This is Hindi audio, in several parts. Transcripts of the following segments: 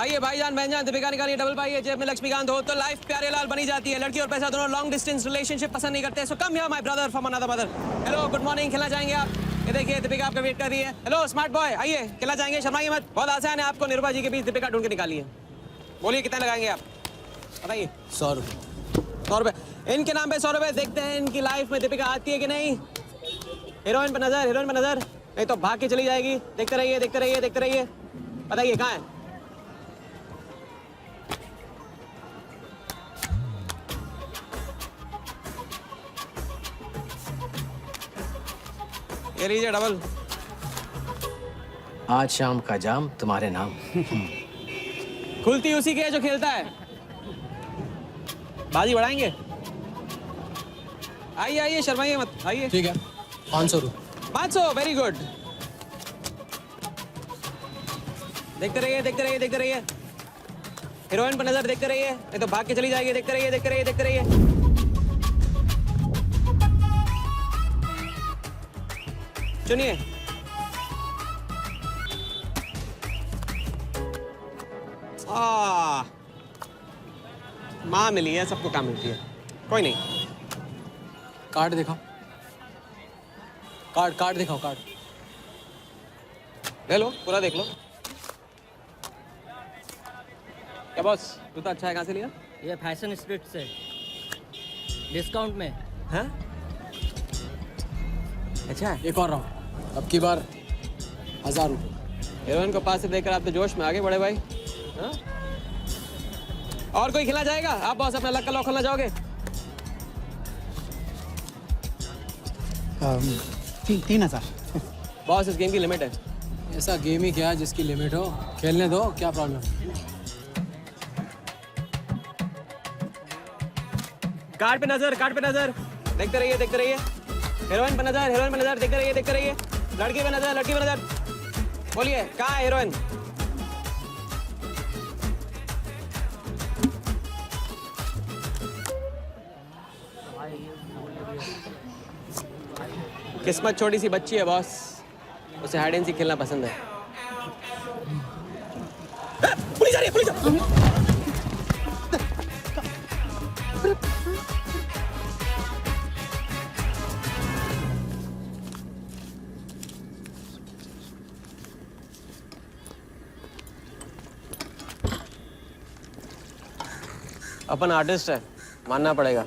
आइए भाईजान बहनजान, दीपिका निकालिए डबल पाई है, जेब में लक्ष्मीकांत हो तो लाइफ प्यारे लाल बनी जाती है। लड़की और पैसा दोनों लॉन्ग डिस्टेंस रिलेशनशिप पसंद नहीं करते। So come here my brother from another mother. Hello good morning, खेलना चाहेंगे आप? ये देखिए दीपिका आपका वेट कर रही है। हेलो स्मार्ट बॉय, आइए खेलना चाहेंगे? शर्माइए मत, बहुत आसान है। आपको निर्भा जी के बीच दीपिका ढूंढ के निकाली है। बोलिए कितने लगाएंगे आप, बताइए। 100 रुपये। 100 रुपये इनके नाम पे 100 रुपये। देखते हैं इनकी लाइफ में दीपिका आती है कि नहीं। हीरोइन पे नजर, हीरोइन पे नजर, नहीं तो भाग के चली जाएगी। देखते रहिए देखते रहिए देखते रहिए, बताइए कहाँ है? ये लीजिए डबल। आज शाम का जाम तुम्हारे नाम। खुलती उसी की है जो खेलता है। बाजी बढ़ाएंगे? आइए आइए, शर्माइए मत, आइए। ठीक है, 500 रुपये। 500, वेरी गुड। देखते रहिए देखते रहिए देखते रहिए, हीरोइन पर नजर, देखते रहिए नहीं तो भाग के चली जाएगी। देखते रहिए देखते रहिए देखते रहिए। सुनिए, माँ मिली है, सबको काम मिलती है, कोई नहीं। कार्ड दिखाओ, कार्ड दिखाओ, कार्ड ले लो, पूरा देख लो। क्या बॉस, जूता अच्छा है, कहाँ से लिया? ये फैशन स्ट्रीट से डिस्काउंट में। हाँ अच्छा है। एक और राउंड, अब की बार 1000 रुपये। हीरोइन को पास से देखकर आप तो जोश में आगे बड़े भाई। हाँ? और कोई खिला जाएगा? आप बॉस अपना लक का लॉक खोलना चाहोगे? 3000। बॉस इस गेम की लिमिट है। ऐसा गेम ही क्या जिसकी लिमिट हो, खेलने दो, क्या प्रॉब्लम? कार्ड पे नजर, कार्ड पे नजर, देखते रहिए देखते रहिए। हीरोइन पे नजर, हीरोइन पे नजर, देखते रहिए देखते रहिए। लड़की पे नजर, लड़की पे नजर। बोलिए कहाँ है हीरोइन? किस्मत छोटी सी बच्ची है बॉस, उसे हाइड एंड सीक खेलना पसंद है। पुलिस आ रही है, पुलिस आ रही है। अपन आर्टिस्ट है, मानना पड़ेगा।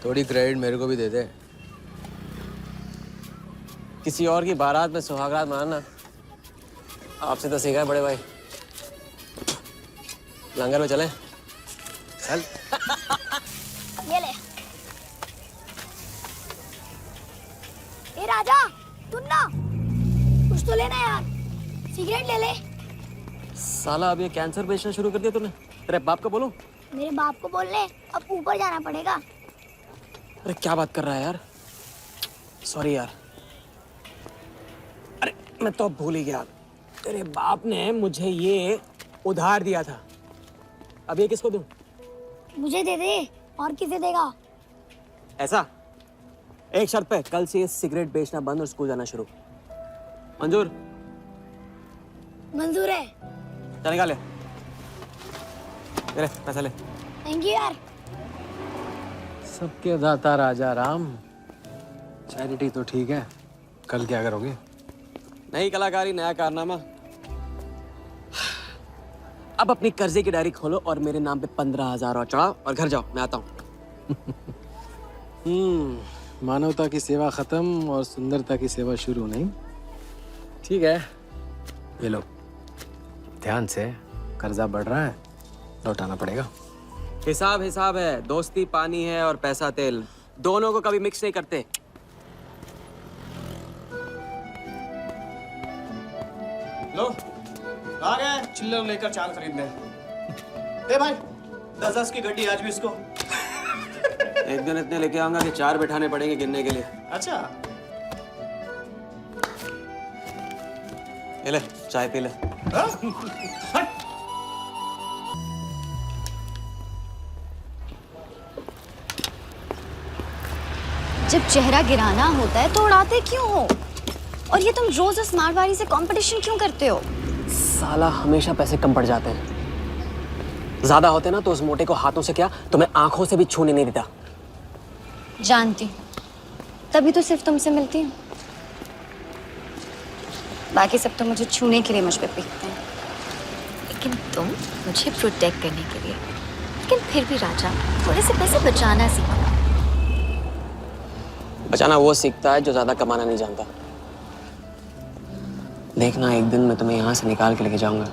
थोड़ी क्रेडिट मेरे को भी दे दे। किसी और की बारात में सुहागरात मनाना आपसे तो सीखा है बड़े भाई। लंगर में चलें? चल। ये ले। ए राजा, सुन ना, कुछ तो लेना यार, सिगरेट ले ले। साला अब ये कैंसर बेचना शुरू कर दिया तूने। तेरे बाप को बोलूं? मेरे बाप को बोल ले, अब ऊपर जाना पड़ेगा। अरे क्या बात कर रहा है यार, सॉरी यार। अरे मैं तो भूल ही गया, तेरे बाप ने मुझे ये उधार दिया था। अब ये किसको दूं? मुझे दे दे, और किसे देगा? ऐसा, एक शर्त पे, कल से ये सिगरेट बेचना बंद और स्कूल जाना शुरू। मंजूर? मंजूर है। चल निकाल ले, पैसा ले। थैंक यू यार। सबके दाता राजा राम। चैरिटी तो ठीक है, कल क्या करोगे? नई कलाकारी, नया कारनामा। अब अपनी कर्जे की डायरी खोलो और मेरे नाम पे 15,000 और चढ़ाओ और घर जाओ, मैं आता हूँ। मानवता की सेवा खत्म और सुंदरता की सेवा शुरू नहीं। ठीक है, ये लो, ध्यान से, कर्जा बढ़ रहा है, लौटाना पड़ेगा। हिसाब हिसाब है, दोस्ती पानी है और पैसा तेल, दोनों को कभी मिक्स नहीं करते। लो, आ गए चिल्लर लेकर चाल खरीदने। ए भाई, 10-10 की गड्डी आज भी इसको। एक दिन इतने लेके आऊंगा कि 4 बैठाने पड़ेंगे गिनने के लिए। अच्छा, ये ले, चाय पी ले। जब चेहरा गिराना होता है तो उड़ाते क्यों हो? और ये तुम रोज स्मार्ट वाली से कंपटीशन क्यों करते हो? साला हमेशा पैसे कम पड़ जाते हैं। ज्यादा होते ना तो उस मोटे को हाथों से क्या तुम्हें आंखों से भी छूने नहीं देता। जानती, तभी तो सिर्फ तुमसे मिलती हूँ। बाकी सब तो मुझे छूने के लिए मुझ पे पीटते हैं, लेकिन तुम मुझे प्रोटेक्ट करने के लिए। लेकिन फिर भी राजा, थोड़े से पैसे बचाना सीखो। बचाना वो सीखता है जो ज्यादा कमाना नहीं जानता। देखना एक दिन मैं तुम्हें यहाँ से निकाल के लेके जाऊंगा।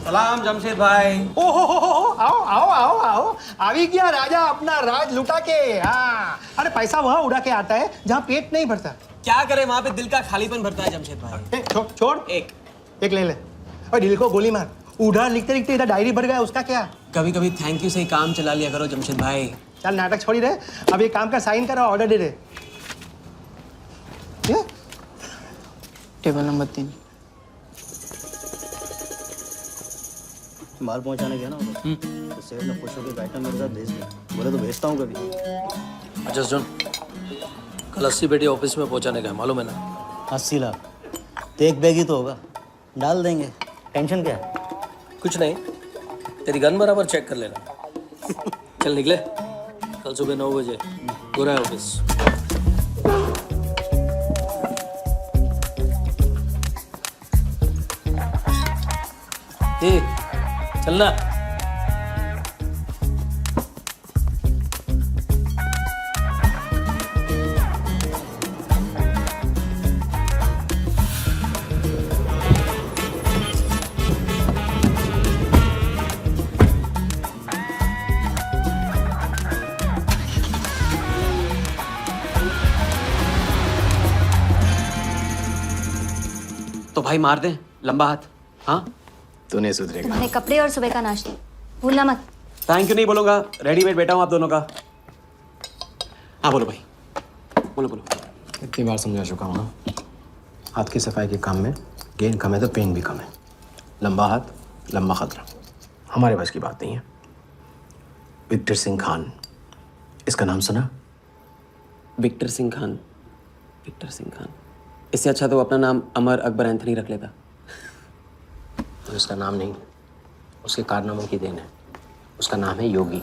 सलाम जमशेद भाई। ओहो, आओ आओ आओ आओ, अभी क्या राजा अपना राज लुटा के। हाँ, अरे पैसा वहाँ उड़ा के आता है जहाँ पेट नहीं भरता। क्या करे, वहां पे दिल का खालीपन भरता है जमशेद भाई। छोड़ एक ले ले और दिल को गोली मार। उधर लिखते लिखते इधर डायरी भर गया, उसका क्या। कभी कभी थैंक यू से ही काम चला लिया करो जमशेद भाई। चल नाटक छोड़ी रहे, अब ये काम का साइन कर और ऑर्डर दे दे। Table number 3। माल पहुंचाने गया ना तो सेठ ने खुश होकर आइटम मेरे साथ भेज दिया। बोले तो भेजता हूँ कभी। अच्छा सुन, कल 80 पेटी ऑफिस में पहुंचाने का है, मालूम है ना? 80 लाख तो एक बैग ही तो होगा, डाल देंगे। टेंशन क्या है? कुछ नहीं, तेरी गन बराबर चेक कर लेना। चल निकले, कल सुबह 9 बजे पूरा है ऑफिस। चलना। तो भाई मार दे लंबा हाथ। हाँ, तू नहीं सुधरेगा। तुम्हारे कपड़े और सुबह का नाश्ता भूलना मत। थैंक यू नहीं बोलूंगा, रेडीमेड बेटा हूं आप दोनों का। हाँ बोलो भाई, बोलो बोलो। इतनी बार समझा चुका हूँ ना, हाथ की सफाई के काम में गेन कम है तो पेन भी कम है। लंबा हाथ लंबा खतरा, हमारे बस की बात नहीं है। विक्टर सिंह खान, इसका नाम सुना? विक्टर सिंह खान। विक्टर सिंह खान, इससे अच्छा तो अपना नाम अमर अकबर एंथनी रख लेता। तो उसका नाम नहीं, उसके कारनामों की देन है। उसका नाम है योगी।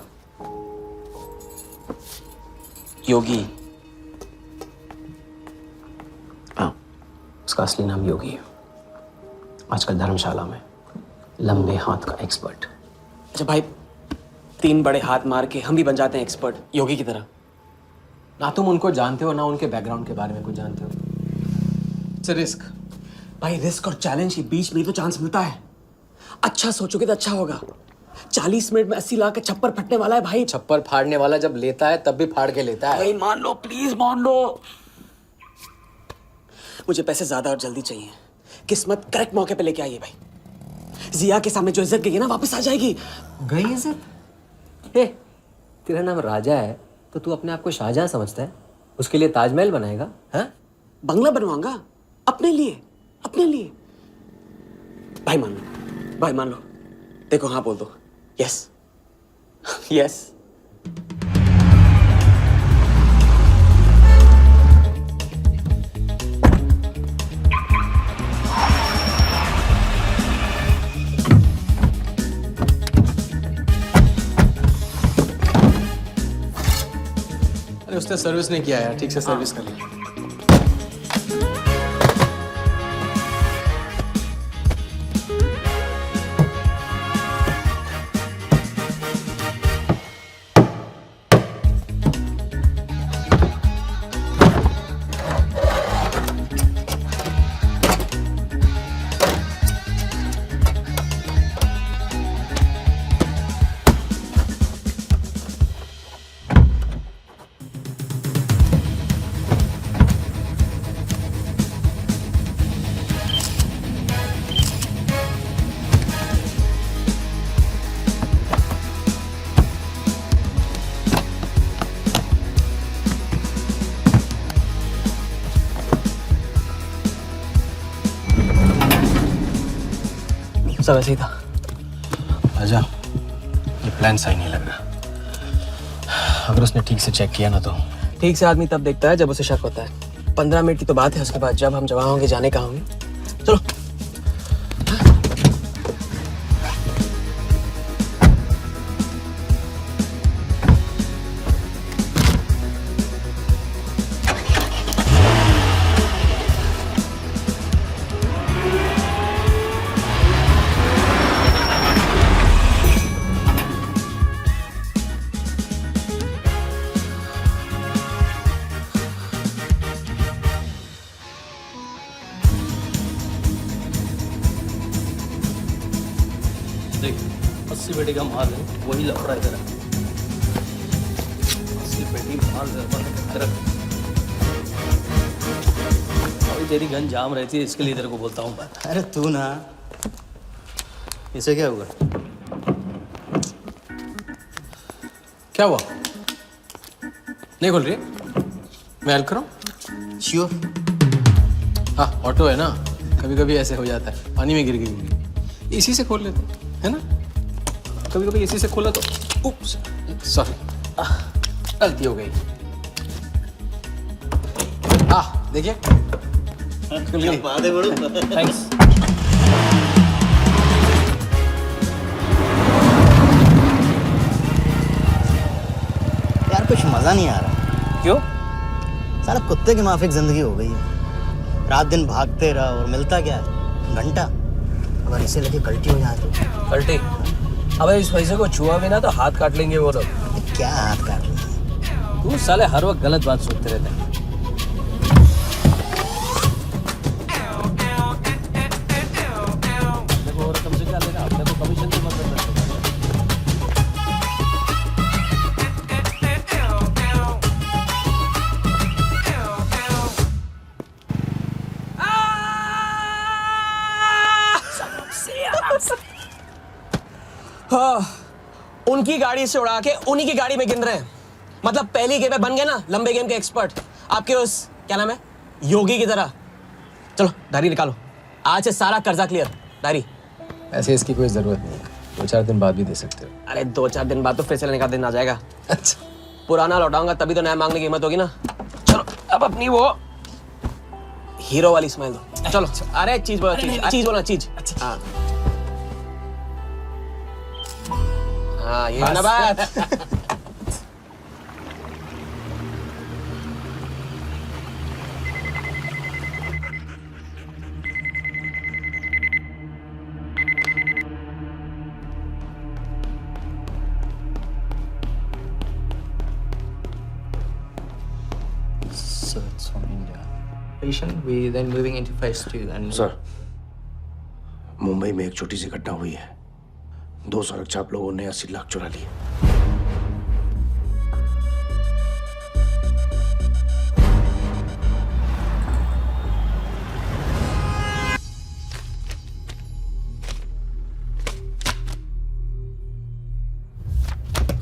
योगी? हाँ, उसका असली नाम योगी है। आजकल धर्मशाला में लंबे हाथ का एक्सपर्ट। अच्छा भाई, 3 बड़े हाथ मार के हम भी बन जाते हैं एक्सपर्ट योगी की तरह। ना तुम उनको जानते हो ना उनके बैकग्राउंड के बारे में कुछ जानते हो। It's a risk. भाई रिस्क और चैलेंज के बीच में तो चांस मिलता है। अच्छा सोचोगे तो अच्छा होगा। 40 मिनट में 80 लाख का छप्पर फटने वाला है भाई। छप्पर फाड़ने वाला जब लेता है तब भी फाड़ के लेता है। भाई मान लो, प्लीज मान लो। मुझे पैसे ज्यादा और जल्दी चाहिए। किस्मत करेक्ट मौके पे लेके आइए भाई। जिया के सामने जो इज्जत गई है ना, वापस आ जाएगी। गई इज्जत? तेरा नाम राजा है तो तू अपने आप को शाहजहां समझता है? उसके लिए ताजमहल बनाएगा? हाँ, बंगला बनवाऊंगा अपने लिए, अपने लिए। भाई मान लो, भाई मान लो। देखो हाँ बोल दो। Yes yes. अरे उसने सर्विस नहीं किया यार, ठीक से सर्विस कर लिया। सब ऐसे ही था। आजा, ये प्लान सही नहीं लग रहा। अगर उसने ठीक से चेक किया ना तो ठीक से आदमी तब देखता है जब उसे शक होता है। 15 मिनट की तो बात है, उसके बाद जब हम जवान होंगे जाने कहाँ होंगे। चलो। देख 80 पेटी का माल है, वही लफड़ा इधर है। 80 पेटी माल है। अभी तेरी गन जाम रहती है, इसके लिए तेरे को बोलता हूँ मैं। अरे तू ना, इसे क्या हुआ? क्या हुआ? नहीं खोल रही? मैं हेल्प करूं? श्योर। हाँ, ऑटो है ना, कभी कभी ऐसे हो जाता है, पानी में गिर गई होगी, इसी से खोल लेते है ना। कभी कभी इसी से खोला तो उप्स, सॉरी, गलती हो गई। देखिए थैंक्स। यार कुछ मजा नहीं आ रहा। क्यों? सारा कुत्ते की माफिक जिंदगी हो गई है। रात दिन भागते रहो और मिलता क्या है? घंटा। अगर इसे लगे कल्टी हो जाए तो? कल्टी? अबे इस पैसे को छुआ भी ना तो हाथ काट लेंगे वो लोग। क्या हाथ काट लेंगे? तू साले हर वक्त गलत बात सोचते रहते हैं। देखो और तुमसे क्या लेना, अपने को कमीशन तो मत देना। उनकी गाड़ी से उड़ा के उन्हीं की गाड़ी में गिन रहे हैं। मतलब पहली गेम में बन गए ना लंबे गेम के एक्सपर्ट, आपके उस क्या नाम है योगी की तरह। चलो डायरी निकालो, आज से सारा कर्जा क्लियर। डायरी। ऐसे इसकी कोई जरूरत नहीं है, 2-4 दिन बाद भी दे सकते हो। अरे 2-4 दिन बाद तो फिर से लेने का दिन आ जाएगा। अच्छा, पुराना लौटाऊंगा तभी तो नया मांगने की हिम्मत होगी ना। चलो अब अपनी वो हीरो वाली स्माइल दो। चलो अरे चीज बोला, चीज बोला, चीज। हाँ हाँ, ये ना बात। So it's from India. Patient, we then moving into phase 2 and sir, Mumbai में एक छोटी सी घटना हुई है। 2 सड़क चाप लोगों ने 80 लाख चुरा लिए।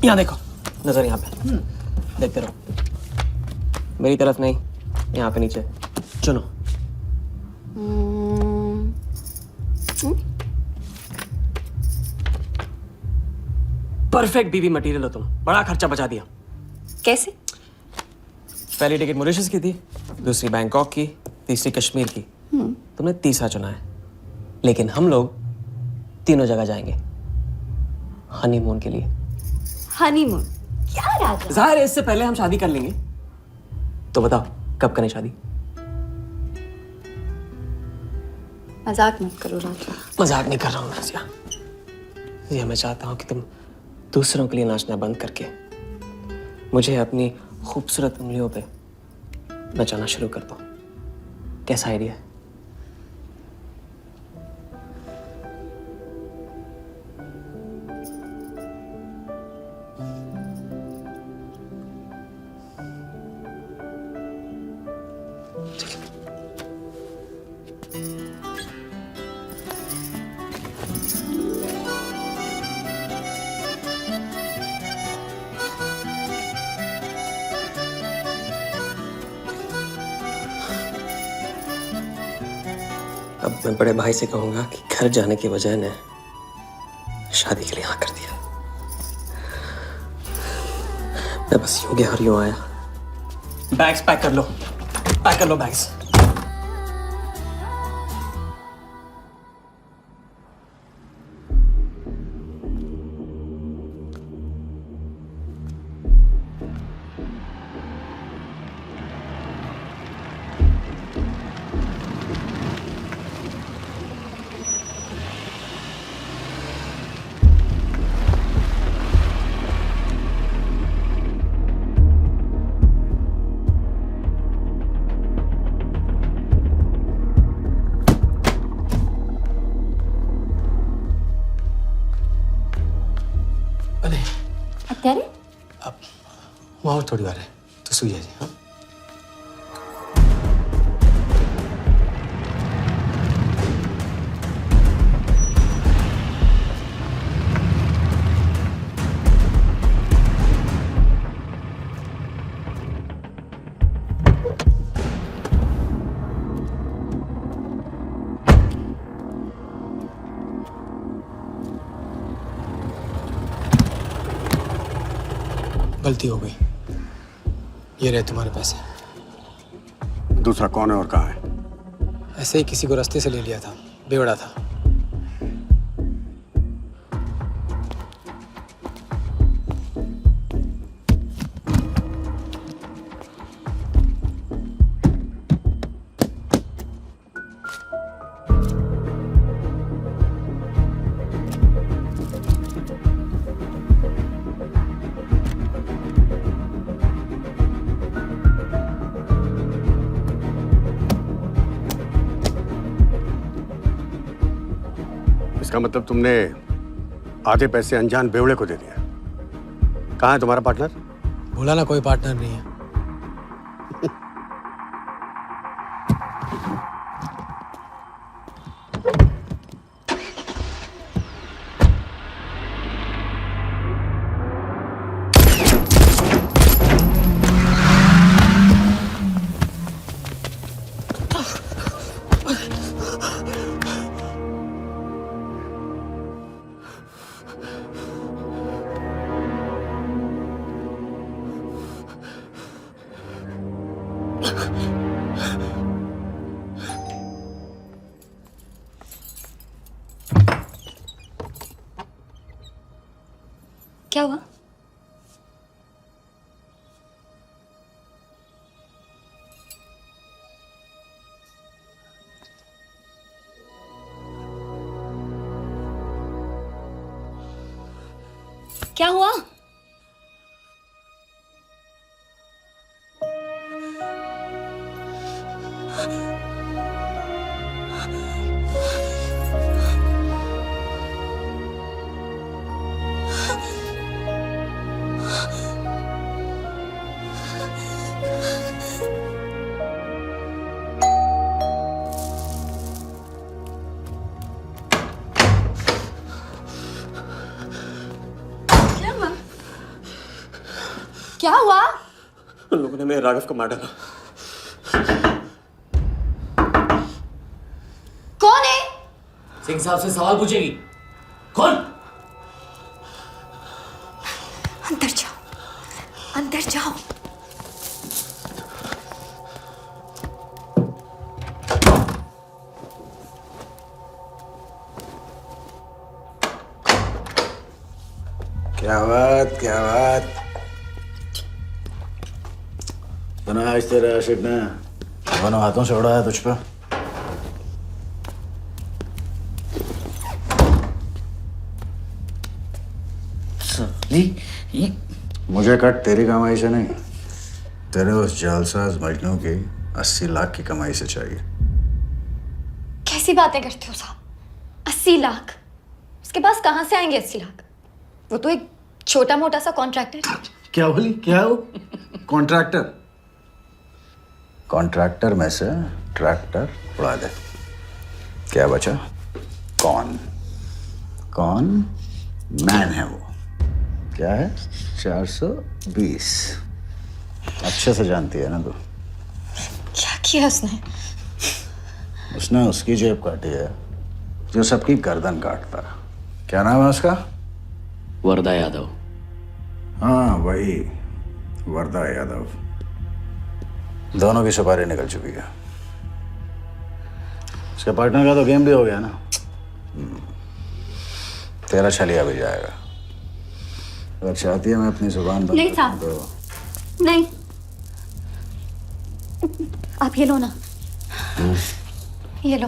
यहाँ देखो, नजर यहाँ पे। देखते रहो, मेरी तरफ नहीं, यहाँ पे नीचे। चुनो। परफेक्ट बीवी मटेरियल हो तुम, बड़ा खर्चा बचा दिया। कैसे? पहली टिकट मॉरिशस की थी, दूसरी बैंकॉक की, तीसरी कश्मीर की। तुमने तीसरा चुना है, लेकिन हम लोग तीनों जगह जाएंगे हनीमून के लिए। हनीमून? क्या राजा? जाहिर है इससे पहले हम शादी कर लेंगे। तो बताओ कब करें शादी? मजाक मत करो राजा। मजाक नहीं कर रहा हूँ नाज़िया। ये मैं चाहता हूँ कि तुम दूसरों के लिए नाचना बंद करके मुझे अपनी खूबसूरत उंगलियों पे नचाना शुरू कर दो। कैसा आइडिया है? अब मैं बड़े भाई से कहूंगा कि घर जाने के बजाय ने शादी के लिए हाँ कर दिया। मैं बस यूं गया और यूं आया। बैग्स पैक कर लो, पैक कर लो बैग्स। અત્યારે वहाँ और थोड़ी बार है तो सो जाइए। हाँ गलती हो गई, ये रहे तुम्हारे पैसे। दूसरा कौन है और कहाँ है? ऐसे ही किसी को रास्ते से ले लिया था, बेवड़ा था। इसका मतलब तुमने आधे पैसे अनजान बेवड़े को दे दिया। कहाँ है तुम्हारा पार्टनर? बोला ना कोई पार्टनर नहीं है। क्या हुआ? क्या हुआ? क्या हुआ? उन लोगों ने मेरे राघव को मार डाला। कौन है? सिंह साहब से सवाल पूछेगी। कौन? अंदर जाओ, अंदर जाओ। क्या बात, क्या बात। बना आज तेरा आशिक ने दोनों हाथों से उड़ाया तुझ पे। मुझे कट तेरी कमाई से नहीं, तेरे उस जालसाज मजनू की 80 लाख की कमाई से चाहिए। कैसी बातें करते हो साहब? 80 लाख? उसके पास कहां से आएंगे 80 लाख? वो तो एक छोटा मोटा सा कॉन्ट्रैक्टर है। क्या बोली? क्या हो? कॉन्ट्रैक्टर? कॉन्ट्रैक्टर में से ट्रैक्टर उड़ा दे, क्या बचा? कौन? कौन मैन है वो? क्या है? 420। अच्छे से जानती है ना तू? क्या किया उसने? उसने उसकी जेब काटी है जो सबकी गर्दन काटता। क्या नाम है उसका? वरदा यादव। हाँ वही, वर्दा यादव, दोनों की सुपारी निकल चुकी है। उसके पार्टनर का तो गेम भी हो गया ना। तेरा छलिया भी जाएगा। अगर चाहती है मैं अपनी जुबान बंद नहीं साहब। तो नहीं, आप ये लो ना, ये लो।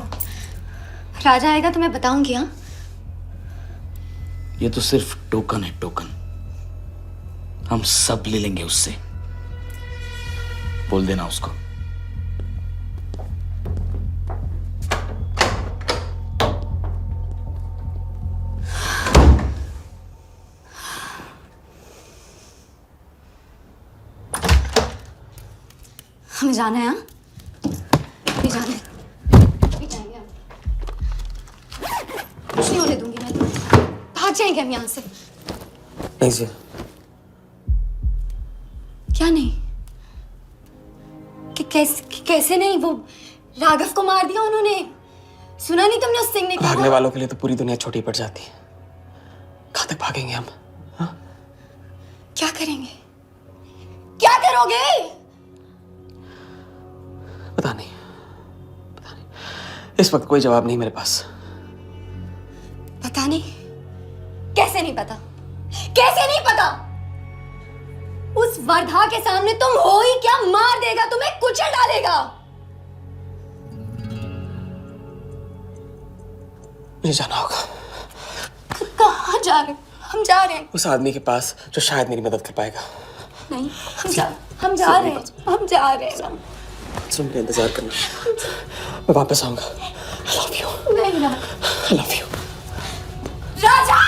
राजा आएगा तो मैं बताऊंगी। हाँ, ये तो सिर्फ टोकन है, टोकन। हम सब ले लेंगे उससे। बोल देना उसको। हमें जाना है। हाँ, अभी जाना है, अभी जाएंगे हम। कुछ नहीं होने दूंगी मैं तुम्हें। भाग जाएंगे हम यहाँ से। नहीं जी। क्या नहीं? कैसे नहीं? वो राघव को मार दिया उन्होंने। सुना नहीं तुमने उस सिंह ने? भागने वालों के लिए तो पूरी दुनिया छोटी पड़ जाती है। कहाँ तक भागेंगे हम? हाँ? क्या करेंगे? क्या करोगे? पता नहीं, पता नहीं। इस वक्त कोई जवाब नहीं मेरे पास। पता नहीं? कैसे नहीं पता? कैसे नहीं पता? उस वर्धा के सामने तुम हो ही क्या? मार देगा, तुम्हें कुचल डालेगा। मुझे जाना होगा। कहाँ जा रहे? हम जा रहे हैं। उस आदमी के पास जो शायद मेरी मदद कर पाएगा। नहीं, हम जा रहे हैं। हम जा रहे हैं। सुन के इंतजार करना। मैं वापस आऊंगा। I love you. नहीं ना। I love you. राजा!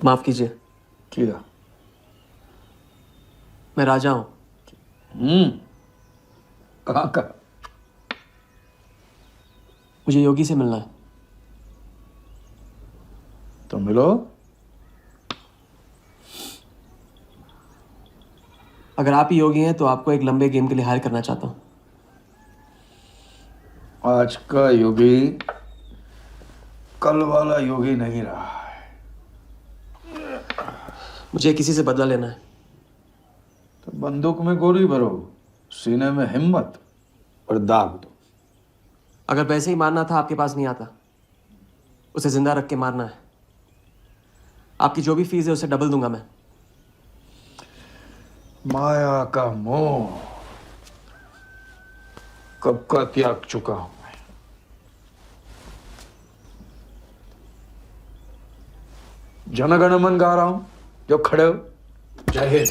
माफ कीजिए। किया। मैं राजा हूं। कहाँ का? मुझे योगी से मिलना है। तो मिलो। अगर आप ही योगी हैं तो आपको एक लंबे गेम के लिए हायर करना चाहता हूं। आज का योगी कल वाला योगी नहीं रहा है। मुझे किसी से बदला लेना है। तो बंदूक में गोली भरो, सीने में हिम्मत और दाग दो। अगर वैसे ही मारना था आपके पास नहीं आता। उसे जिंदा रख के मारना है। आपकी जो भी फीस है उसे डबल दूंगा मैं। माया का मोह कब का त्याग चुका हूं मैं। जनगण मन गा रहा हूं, जो खड़े हो। जय हिंद।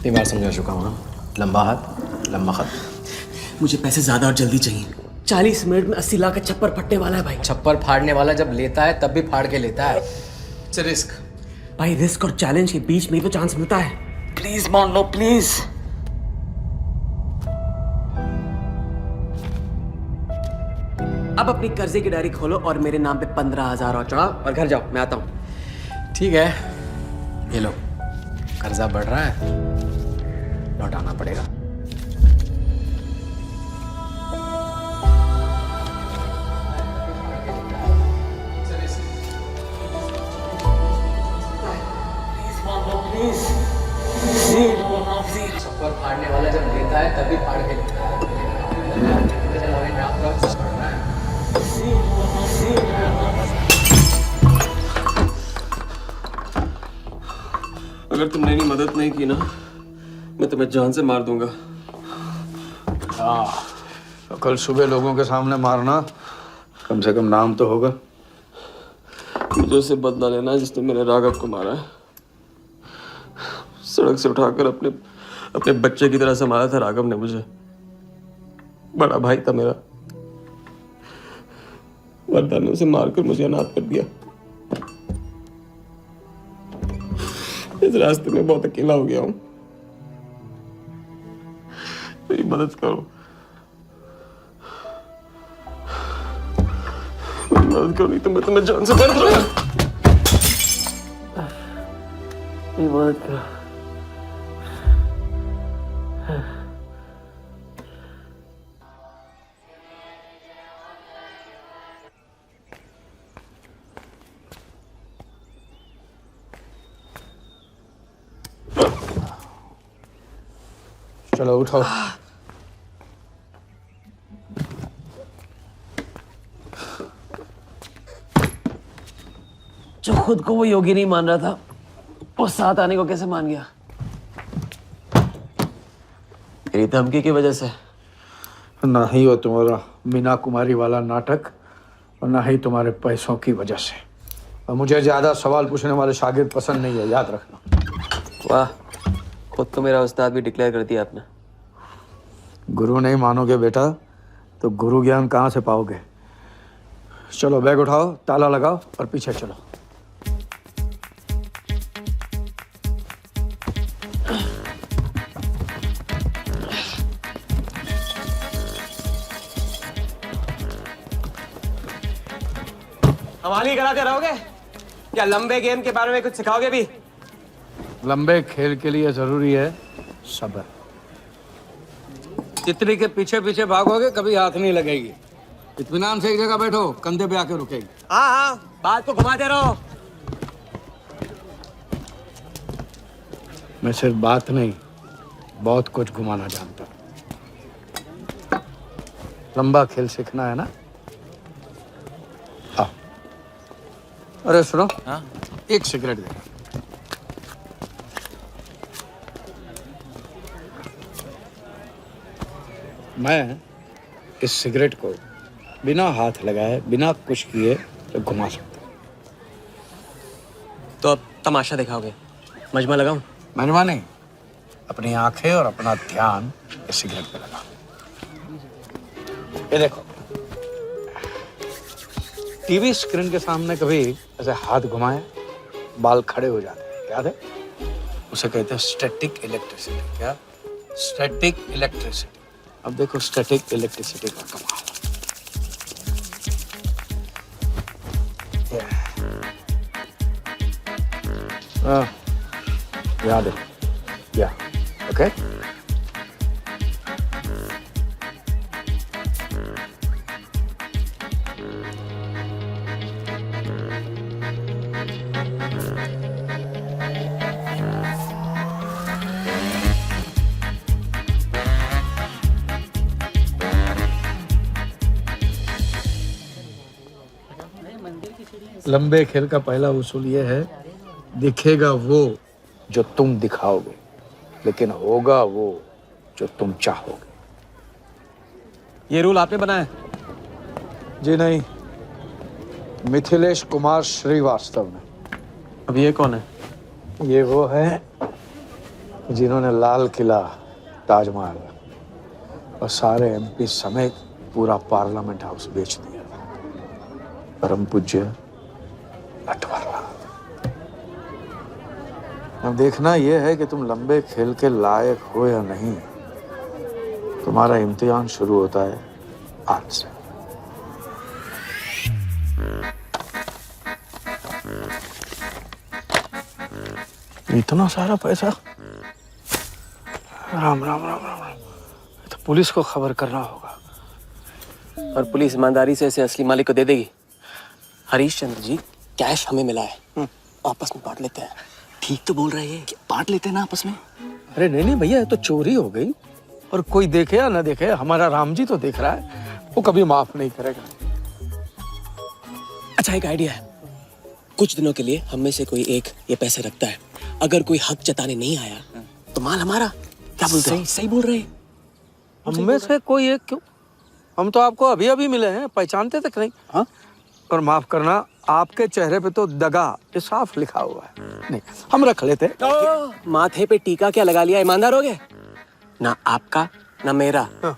तीन बार समझा चुका हूँ ना। लंबा हाथ लंबा खत। मुझे पैसे ज्यादा और जल्दी चाहिए। 40 मिनट में 80 लाख का छप्पर फटने वाला है भाई। छप्पर फाड़ने वाला जब लेता है तब भी फाड़ के लेता है। It's a risk. भाई रिस्क और चैलेंज के बीच में ही तो चांस मिलता है। प्लीज मान लो प्लीज। अब अपनी कर्जे की डायरी खोलो और मेरे नाम पे 15,000 और चढ़ाओ और घर जाओ। मैं आता हूं। ठीक है, ये लो। कर्जा बढ़ रहा है, लौटाना पड़ेगा। छप्पर फाड़ने वाला जब लेता है तब भी फाड़ के लेता है। अगर तुमने मेरी मदद नहीं की ना मैं तुम्हें जान से मार दूंगा। हाँ, तो कल सुबह लोगों के सामने मारना, कम से कम नाम तो होगा। मुझे उससे बदला लेना है जिसने मेरे राघव को मारा है। सड़क से उठाकर अपने बच्चे की तरह संभाला था राघव ने मुझे। बड़ा भाई था मेरा, वरदान ने उसे मारकर मुझे अनाथ कर दिया। इस रास्ते में बहुत अकेला हो गया हूं, मेरी मदद करो, मेरी मदद करो, नहीं तो मैं तुम्हें जान से मार दूंगा। मेरी मदद करो। चलो उठो। जो खुद को वो योगी नहीं मान रहा था, वो साथ आने को कैसे मान गया? तेरी धमकी की वजह से। ना ही वो तुम्हारा मीना कुमारी वाला नाटक और ना ही तुम्हारे पैसों की वजह से। और मुझे ज्यादा सवाल पूछने वाले शागिर्द पसंद नहीं है, याद रखना। वाह, खुद तो मेरा उस्ताद भी डिक्लेयर कर दिया आपने। गुरु नहीं मानोगे बेटा तो गुरु ज्ञान कहाँ से पाओगे। चलो बैग उठाओ, ताला लगाओ और पीछे चलो। हमारी कराते रहोगे क्या? लंबे गेम के बारे में कुछ सिखाओगे भी? लंबे खेल के लिए जरूरी है सब्र। तितली के पीछे पीछे भागोगे कभी हाथ नहीं लगेगी। इत्मीनान से एक जगह बैठो, कंधे पे आके रुकेगी। हाँ हाँ, बात को घुमाते रहो। मैं सिर्फ बात नहीं, बहुत कुछ घुमाना जानता हूं। लंबा खेल सीखना है ना? आओ। अरे सुनो, हाँ? एक सिगरेट दे। मैं इस सिगरेट को बिना हाथ लगाए, बिना कुछ किए तो घुमा सकता हूँ। तो अब तमाशा दिखाओगे? मजमा लगाऊं? मजमा नहीं, अपनी आंखें और अपना ध्यान इस सिगरेट पे लगा। ये देखो, टीवी स्क्रीन के सामने कभी ऐसे हाथ घुमाए बाल खड़े हो जाते हैं, याद है? उसे कहते हैं स्टैटिक इलेक्ट्रिसिटी। क्या? Static electricity. अब देखो स्टैटिक इलेक्ट्रिसिटी का कमाल। याद है? या ओके। लंबे खेल का पहला उसूल ये है, दिखेगा वो जो तुम दिखाओगे, लेकिन होगा वो जो तुम चाहोगे। ये रूल आपने बनाया? जी नहीं, मिथिलेश कुमार श्रीवास्तव ने। अब ये कौन है? ये वो है जिन्होंने लाल किला, ताजमहल और सारे एमपी समेत पूरा पार्लियामेंट हाउस बेच दिया था। परम पूज्य नटवरलाल। अब देखना यह है कि तुम लंबे खेल के लायक हो या नहीं। तुम्हारा इम्तिहान शुरू होता है आज से। इतना सारा पैसा? राम राम राम राम राम। तो पुलिस को खबर करना होगा। और पुलिस ईमानदारी से इसे असली मालिक को दे देगी। हरीश चंद्र जी, कैश हमें मिला है, आपस में बांट लेते हैं। ठीक तो बोल रहे हैं, बांट लेते हैं ना आपस में। अरे नहीं नहीं भैया, ये तो चोरी हो गई और कोई देखे या ना देखे, हमारा राम जी तो देख रहा है, वो कभी माफ नहीं करेगा। अच्छा, एक आइडिया है। कुछ दिनों के लिए हम में से कोई एक ये पैसे रखता है। अगर कोई हक जताने नहीं आया तो माल हमारा, क्या बोलते हैं? सही बोल रहे हैं। हम में से कोई एक क्यों? हम तो आपको अभी अभी मिले हैं, पहचानते तक नहीं। हाँ, और माफ करना, आपके चेहरे पे तो दगा ये साफ लिखा हुआ है। नहीं, हम रख लेते। माथे पे टीका क्या लगा लिया, ईमानदार हो गए? ना आपका ना मेरा। हाँ।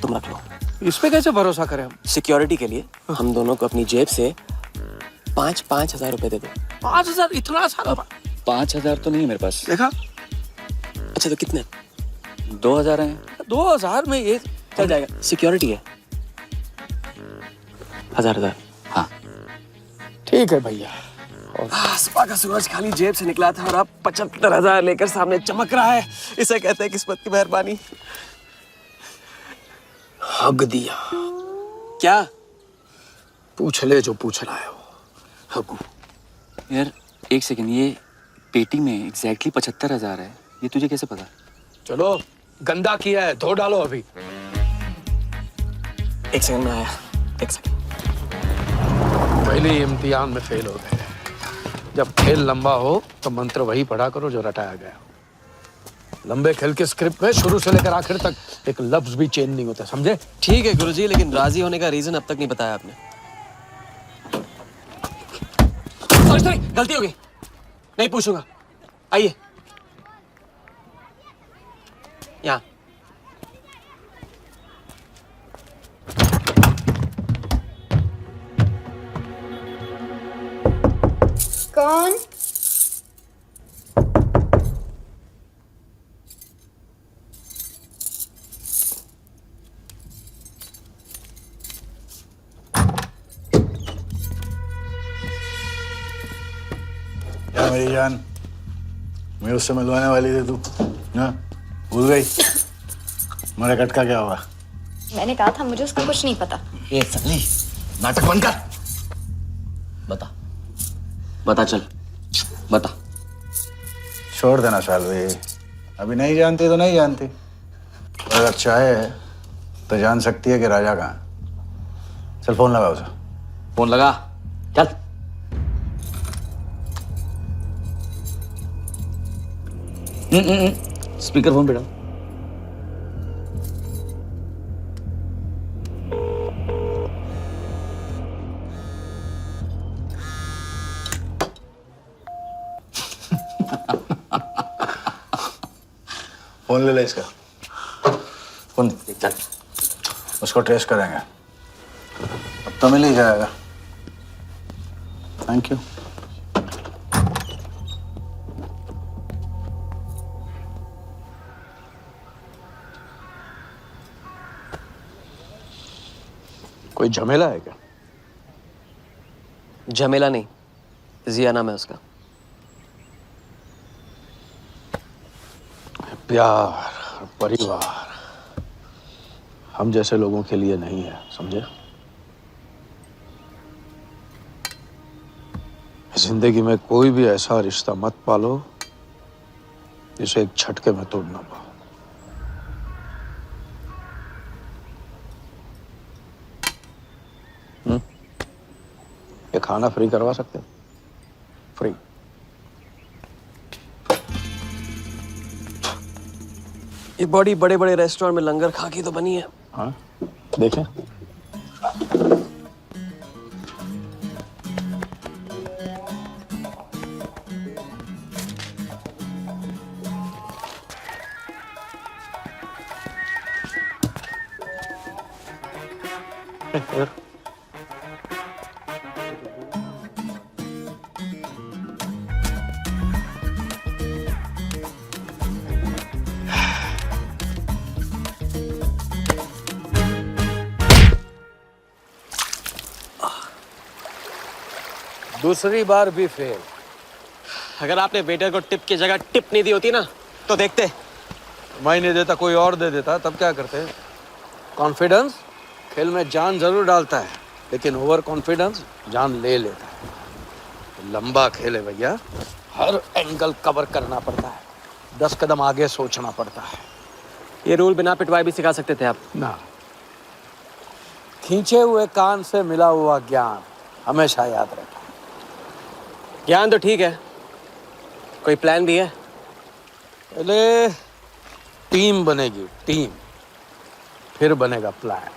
तुम रख लो। इस पे कैसे भरोसा करें हम? सिक्योरिटी के लिए हम दोनों को अपनी जेब से 5,000 रुपए दे दो। 5,000? इतना सारा? 5,000 तो नहीं है मेरे पास। देखा? अच्छा तो कितने? 2,000 हैं। 2,000 में ये चल जाएगा, सिक्योरिटी है। 1,000। हाँ ठीक है भैया। सुबह का सूरज खाली जेब से निकला था और अब 75,000 लेकर सामने चमक रहा है। इसे कहते हैं किस्मत की मेहरबानी। हक दिया। क्या? पूछ ले जो पूछना है वो। हकू। यार एक सेकंड, ये पेटी में एग्जैक्टली 75,000 है, ये तुझे कैसे पता? चलो, गंदा किया है, धो डालो अभी। एक सेकंड में आया, एक सेकंड। पहले ही इम्तिहान में फेल हो गए। जब खेल लंबा हो तो मंत्र वही पढ़ा करो जो रटाया गया। लंबे खेल के स्क्रिप्ट में शुरू से लेकर आखिर तक एक लफ्ज भी चेंज नहीं होता, समझे? ठीक है गुरुजी, लेकिन राजी होने का रीजन अब तक नहीं बताया आपने। सॉरी, गलती हो गई, नहीं पूछूंगा। आइए यहाँ। कौन? क्या मेरी जान, मैं उससे मिलवाने वाली थी तू ना, भूल गई? मेरा कटका क्या हुआ? मैंने कहा था मुझे उसका कुछ नहीं पता। ये सली, नाटक बंद कर। बता बता, चल बता। छोड़ देना शालवी, अभी नहीं जानती तो नहीं जानती, और अगर चाहे तो जान सकती है कि राजा कहाँ है। चल फोन लगा उसे। फोन लगा, चल। स्पीकर फोन पे डाल। फोन ले ले इसका, फोन चल। उसको ट्रेस करेंगे, अब तो मिल ही जाएगा। Thank you. कोई झमेला है क्या? झमेला नहीं, जिया नाम है उसका। प्यार, परिवार हम जैसे लोगों के लिए नहीं है, समझे? जिंदगी में कोई भी ऐसा रिश्ता मत पालो जिसे एक झटके में तोड़ ना पाओ। ये खाना फ्री करवा सकते हो? फ्री। ये बॉडी बड़े बड़े रेस्टोरेंट में लंगर खा के तो बनी है। हाँ, देखें। दूसरी बार भी फेल। अगर आपने वेटर को टिप की जगह टिप नहीं दी होती ना तो देखते। मैं नहीं देता, कोई और दे देता, तब क्या करते? कॉन्फिडेंस खेल में जान जरूर डालता है, लेकिन ओवर कॉन्फिडेंस जान ले लेता है। लंबा खेल है भैया, हर एंगल कवर करना पड़ता है, 10 कदम आगे सोचना पड़ता है। ये रूल बिना पिटवाए भी सिखा सकते थे आप ना। खींचे हुए कान से मिला हुआ ज्ञान हमेशा याद रखना। ज्ञान तो ठीक है, कोई प्लान भी है? पहले टीम बनेगी, टीम, फिर बनेगा प्लान।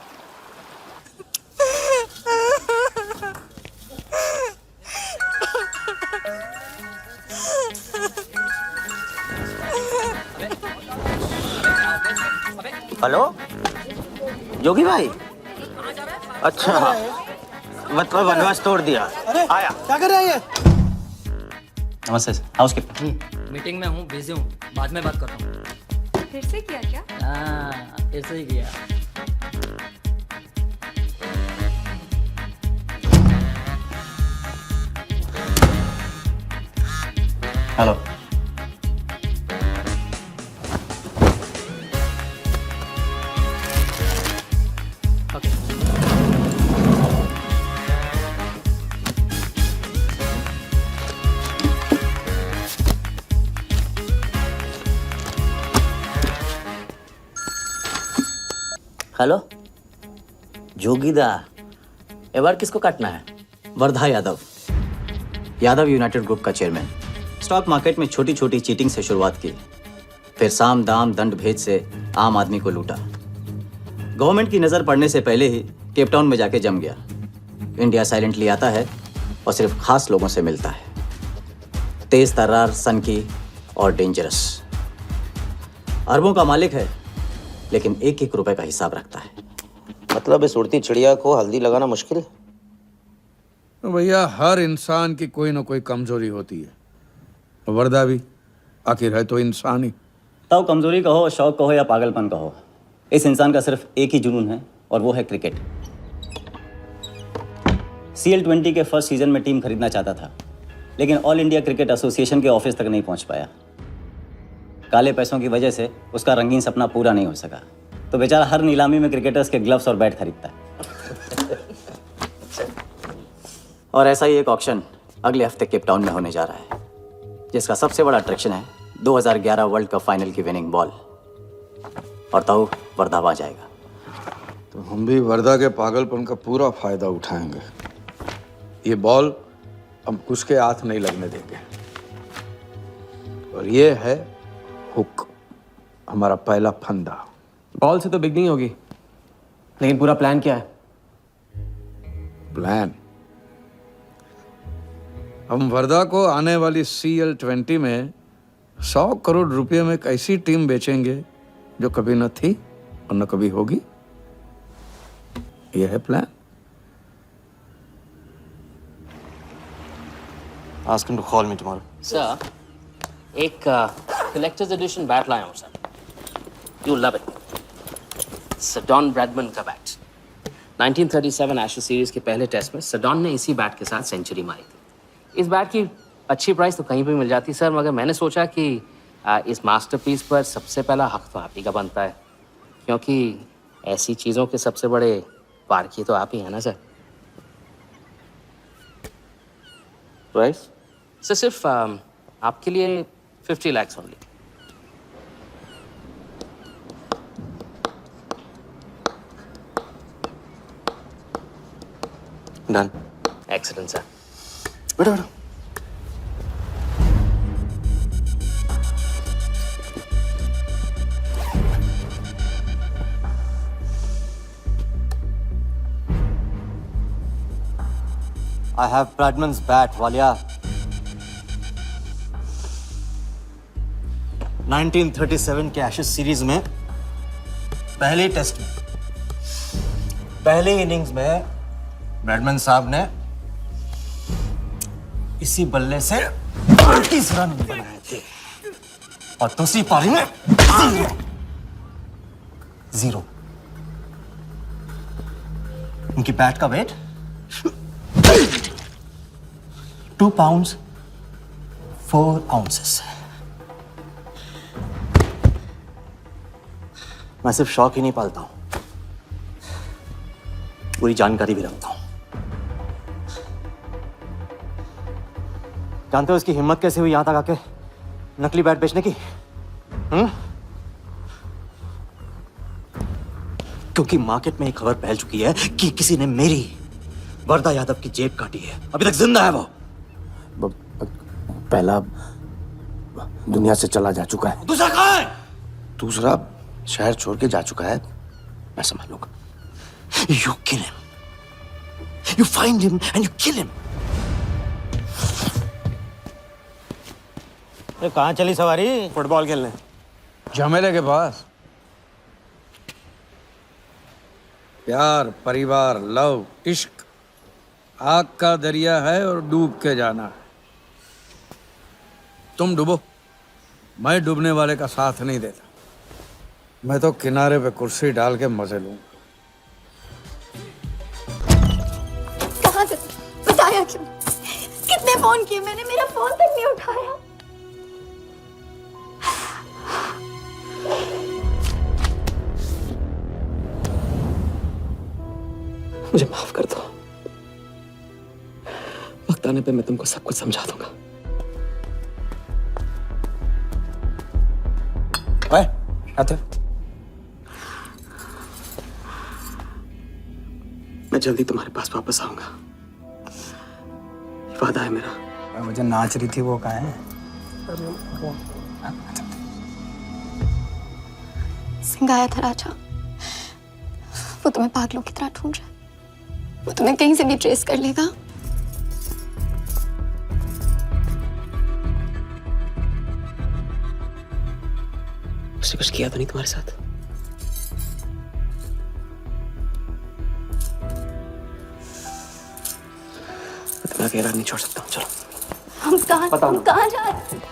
हेलो योगी भाई। अच्छा मतलब वनवास तोड़ दिया। आया क्या कर रहा है ये? नमस्ते हाउसकीपर। मीटिंग में हूँ, बिजी हूँ, बाद में बात करता हूँ। फिर से किया क्या? हाँ, फिर से ही किया। हेलो हेलो जोगीदा, एबार किसको काटना है? वर्धा यादव। यादव यूनाइटेड ग्रुप का चेयरमैन। स्टॉक मार्केट में छोटी छोटी चीटिंग से शुरुआत की, फिर साम दाम दंड भेद से आम आदमी को लूटा। गवर्नमेंट की नजर पड़ने से पहले ही केप टाउन में जाके जम गया। इंडिया साइलेंटली आता है और सिर्फ खास लोगों से मिलता है। तेज तर्रार, सनकी और डेंजरस। अरबों का मालिक है, लेकिन एक एक रुपए का हिसाब रखता है। मतलब इस उड़ती चिड़िया को हल्दी लगाना मुश्किल है? तो भैया हर इंसान की कोई ना कोई कमजोरी होती है। वर्दा भी आखिर है तो इंसान ही। तब कमजोरी कहो, शौक कहो या पागलपन कहो, इस इंसान का सिर्फ एक ही जुनून है और वो है क्रिकेट। CL20 के फर्स्ट सीजन में टीम खरीदना चाहता था, लेकिन ऑल इंडिया क्रिकेट एसोसिएशन के ऑफिस तक नहीं पहुंच पाया। काले पैसों की वजह से उसका रंगीन सपना पूरा नहीं हो सका, तो बेचारा हर नीलामी में क्रिकेटर्स के ग्लव्स और बैट खरीदता है। और ऐसा ही एक ऑक्शन अगले हफ्ते केप टाउन में होने जा रहा है, जिसका सबसे बड़ा अट्रैक्शन है 2011 वर्ल्ड कप फाइनल की विनिंग बॉल। और तब वर्धा आ जाएगा। तो हम भी वर्दा के पागलपन का पूरा फायदा उठाएंगे। ये बॉल हम उसके हाथ नहीं लगने देंगे। और ये है हुक, हमारा पहला फंदा। बॉल से तो बिगनिंग होगी, लेकिन पूरा प्लान क्या है? प्लान, हम वर्दा को आने वाली CL20 में 100 करोड़ रुपए में एक ऐसी टीम बेचेंगे जो कभी न थी और न कभी होगी। यह है plan. Ask him to call me tomorrow. Sir, एक कलेक्टर्स एडिशन बैट लाया हूँ sir. You love it. Sir Don Bradman का बैट। 1937 एशेज सीरीज के पहले टेस्ट में सडॉन ने इसी बैट के साथ सेंचुरी मारी थी। इस बैट की अच्छी प्राइस तो कहीं भी मिल जाती सर, मगर मैंने सोचा कि इस मास्टरपीस पर सबसे पहला हक तो आप ही का बनता है, क्योंकि ऐसी चीज़ों के सबसे बड़े पारखी तो आप ही हैं ना सर। Price? सर सिर्फ आपके लिए 50 lakhs only. Done. Excellent sir. बैठो बैठो। I have Bradman's bat, Walia. 1937 के एशेज सीरीज में पहले टेस्ट में पहले इनिंग्स में ब्रैडमन साहब ने इसी बल्ले से 38 रन बनाए थे और दूसरी पारी में 0। उनकी बैट का वेट 2 pounds 4 ounces। मैं सिर्फ शौक ही नहीं पालता हूं, पूरी जानकारी भी रखता हूं। जानते हो इसकी हिम्मत कैसे हुई यहां तक आके नकली बैट बेचने की? क्योंकि मार्केट में एक खबर फैल चुकी है कि किसी ने मेरी वर्दा यादव की जेब काटी है। अभी तक जिंदा है वो। पहला दुनिया से चला जा चुका है। दूसरा कहाँ है? दूसरा शहर छोड़ के जा चुका है, मैं संभालूंगा। You kill him. You find him and you kill him. कहाँ चली सवारी? फुटबॉल खेलने। झमेले के पास। प्यार, परिवार, लव, इश्क आग का दरिया है और डूब के जाना है। तुम डूबो, मैं डूबने वाले का साथ नहीं देता। मैं तो किनारे पे कुर्सी डाल के मजे लूंगा। कहाँ थे? बताया क्यों? कितने फोन किए मैंने, मेरा फोन तक नहीं उठाया। मुझे माफ कर दो। वक्त आने पे मैं तुमको सब कुछ समझा दूंगा। ओए, आते। मैं जल्दी तुम्हारे पास वापस आऊंगा, ये वादा है मेरा। वो जो नाच रही थी वो कहाँ है? सिंह आया था राजा, वो तुम्हें पागलों की तरह ढूंढ रहा है। वो तुम्हें कहीं से भी ट्रेस कर लेगा। उसने कुछ किया तो नहीं तुम्हारे साथ? मैं तुम्हें अकेला नहीं छोड़ सकता हूँ। चलो। हम कहाँ जा रहे हैं?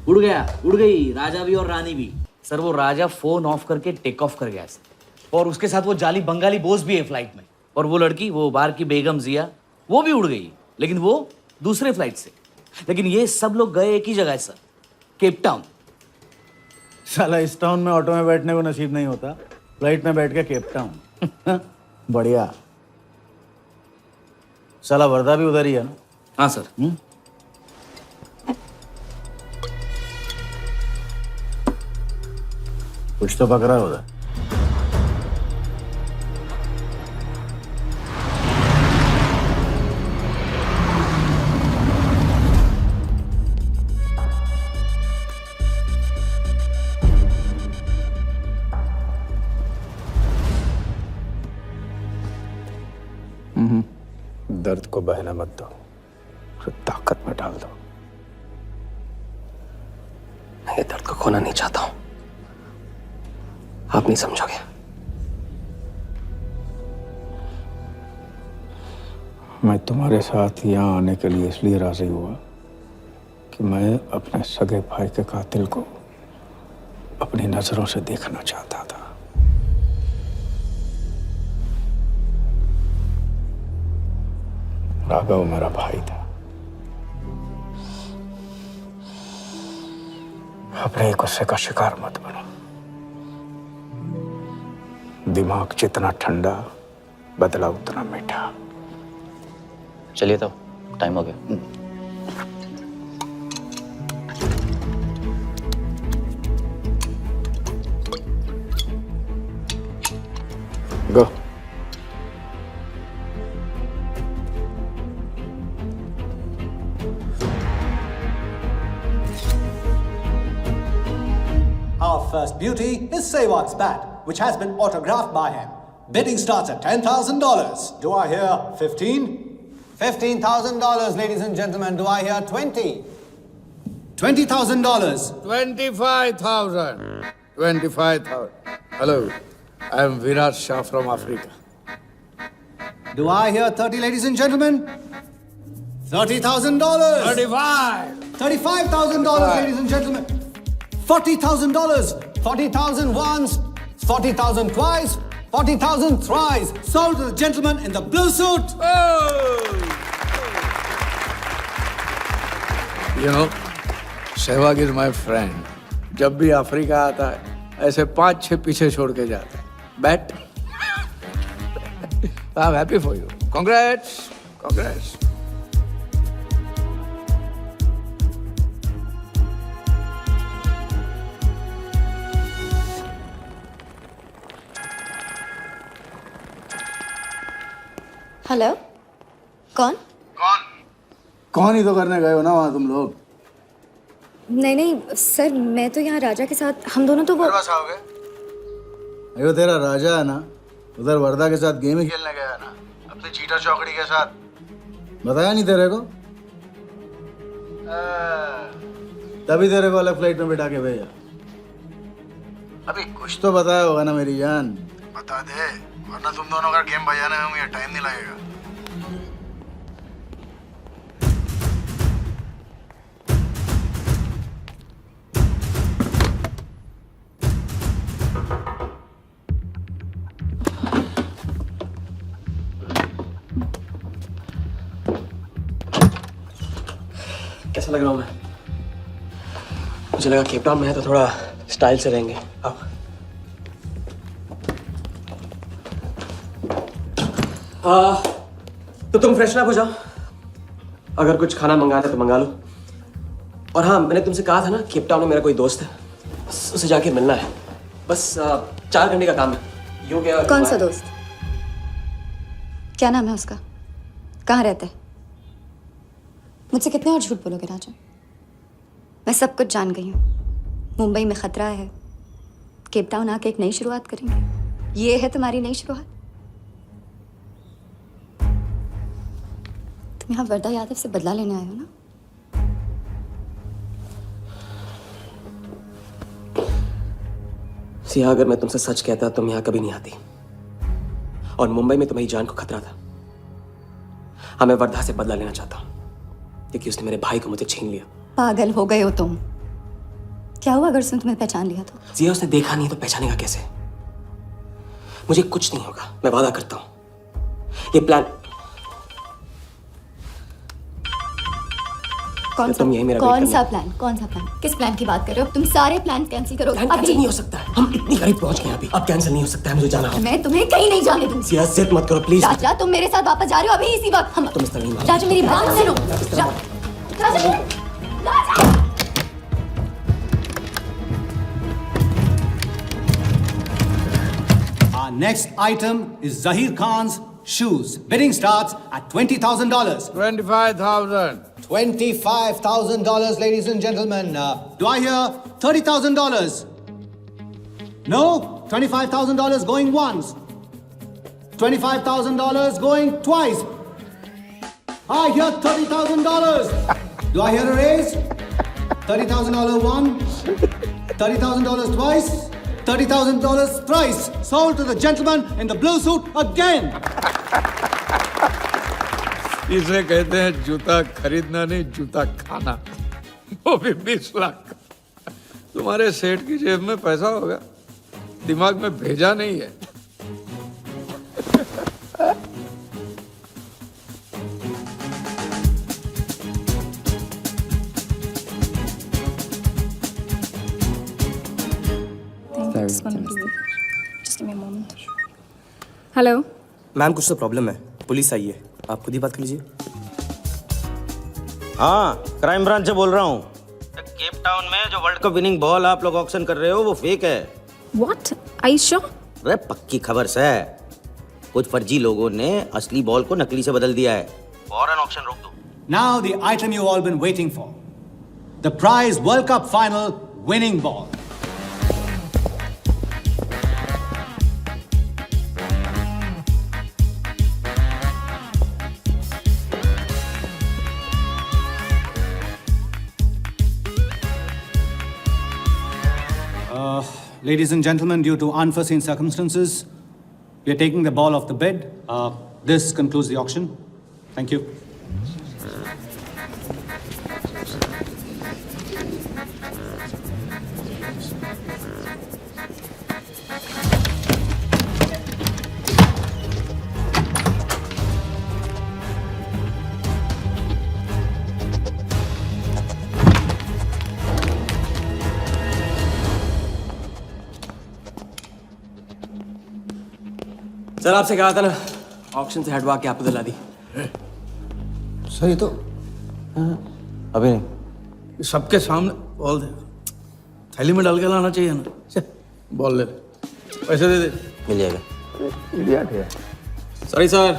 उड़ गया, उड़ गई, राजा भी और रानी भी। सर वो राजा फोन ऑफ करके टेक ऑफ कर गया सर, और उसके साथ वो जाली बंगाली बोस भी है फ्लाइट में। और वो लड़की, वो बार की बेगम जिया, वो भी उड़ गई, लेकिन वो दूसरे फ्लाइट से। लेकिन ये सब लोग गए एक ही जगह सर, केप टाउन। साला इस टाउन में ऑटो में बैठने को नसीब नहीं होता, फ्लाइट में बैठ के केप टाउन। बढ़िया। साला वर्दा भी उधर ही है ना? हाँ सर। कुछ तो पकड़ा उधर। दर्द को बहने मत दो, उसे ताकत में डाल दो। मैं ये दर्द को खोना नहीं चाहता हूं, आप नहीं समझोगे। मैं तुम्हारे साथ यहाँ आने के लिए इसलिए राजी हुआ कि मैं अपने सगे भाई के कातिल को अपनी नजरों से देखना चाहता था। राघव मेरा भाई था। अपने गुस्से का शिकार मत बनो। दिमाग जितना ठंडा, बदला उतना मीठा। चलिए तो टाइम हो गया। गो। Our first beauty is Sehwag's bat, which has been autographed by him. Bidding starts at $10,000. Do I hear 15? $15,000, ladies and gentlemen. Do I hear 20? $20,000. 25,000. 25,000. Hello, I am Virat Shah from Africa. Do I hear 30, ladies and gentlemen? $30,000. 35. $35,000, ladies and gentlemen. $40,000. 40,000 once, 40,000 twice, 40,000 thrice. Sold to the gentleman in the blue suit. You know, Sehwag is my friend. जब भी अफ्रीका आता है ऐसे 5-6 पीछे छोड़ के जाता है। Bat. I am happy for you. Congrats, congrats. Hello, कौन? कौन ही तो करने गए हो ना वहाँ तुम लोग। नहीं नहीं सर, मैं तो यहाँ राजा के साथ, हम दोनों तो वो अयो तेरा राजा है ना, उधर वर्धा के साथ गेम ही खेलने गया है ना, अपनी चीटर चौकड़ी के साथ। बताया नहीं तेरे को? तभी तेरे को अलग फ्लाइट में बिठा के भेजा। अभी कुछ तो बताया होगा ना मेरी जान, बता दे, वरना तुम दोनों का गेम बजाने में मुझे टाइम नहीं लगेगा। कैसा लग रहा हूँ मैं? मुझे लगा केप टाउन में है तो थोड़ा स्टाइल से रहेंगे। आओ। तो तुम फ्रेशन अप हो जाओ, अगर कुछ खाना मंगाना है तो मंगा लो। और हाँ, मैंने तुमसे कहा था ना, केप टाउन में मेरा कोई दोस्त है, बस उसे जाके मिलना है। बस 4 घंटे का काम है। यूँ क्या? कौन सा दोस्त? क्या नाम है उसका? कहाँ रहता है? मुझसे कितने और झूठ बोलोगे राजा? मैं सब कुछ जान गई हूँ। मुंबई में खतरा है, केप टाउन आके एक नई शुरुआत करेंगे। ये है तुम्हारी नई शुरुआत? तुम यहाँ वर्धा यादव से बदला लेने आए हो ना? सिया, अगर मैं तुमसे सच कहता तुम यहाँ कभी नहीं आती। और मुंबई में तुम्हारी जान को खतरा था। हाँ, मैं वर्धा से बदला लेना चाहता हूँ क्योंकि उसने मेरे भाई को मुझे छीन लिया। पागल हो गए हो तुम? क्या हुआ अगर उसने तुम्हें पहचान लिया तो? सिया, उसने देखा नहीं तो पहचानेगा कैसे? मुझे कुछ नहीं होगा, मैं वादा करता हूँ। ये प्लान कौन सा? कौन सा प्लान? कौन सा प्लान? किस प्लान की बात कर रहे हो? तुम सारे प्लान कैंसिल करो प्लान कैंसिल नहीं हो सकता है। हम इतनी करीब पहुंच गए अभी। अब कैंसिल नहीं हो सकता है, मुझे जाना होगा। मैं तुम्हें कहीं नहीं जाने दूंगी। सिया, जिद मत करो प्लीज। राजा, तुम मेरे साथ वापस जा रहे हो अभी इसी वक्त। हम तुम इस तरह नहीं मान। राजा, मेरी बात सुनो। राजा, राजा। Our next item is Zahir Khan's shoes. Bidding starts at $20,000. 25,000. $25,000, ladies and gentlemen. Do I hear $30,000? No? $25,000 going once. $25,000 going twice. I hear $30,000. Do I hear a raise? $30,000 once. $30,000 twice. $30,000 thrice. Sold to the gentleman in the blue suit again. इसे कहते हैं जूता खरीदना नहीं, जूता खाना। वो भी 20 लाख। तुम्हारे सेठ की जेब में पैसा होगा, दिमाग में भेजा नहीं है। हेलो मैम, कुछ तो प्रॉब्लम है, पुलिस आई है, आप खुद ही बात कर लीजिए। हाँ, क्राइम ब्रांच से बोल रहा हूँ। केप टाउन में जो वर्ल्ड कप विनिंग बॉल आप लोग ऑक्शन कर रहे हो वो फेक है। व्हाट? Are you sure? अरे पक्की खबर से। कुछ फर्जी लोगों ने असली बॉल को नकली से बदल दिया है। फौरन ऑक्शन रोक दो। Now the item you've all been waiting for. The prize World Cup final winning ball. Ladies and gentlemen, due to unforeseen circumstances, we are taking the ball off the bid. This concludes the auction. Thank you. Sir आपसे कहा था ना, ऑक्शन से हटवा के आपको दिला दी। सर ये तो अभी नहीं। सबके सामने बॉल दे, थैली में डाल के लाना चाहिए ना। बॉल ले, पैसे दे दे। मिल जाएगा। इडियट है। Sorry sir.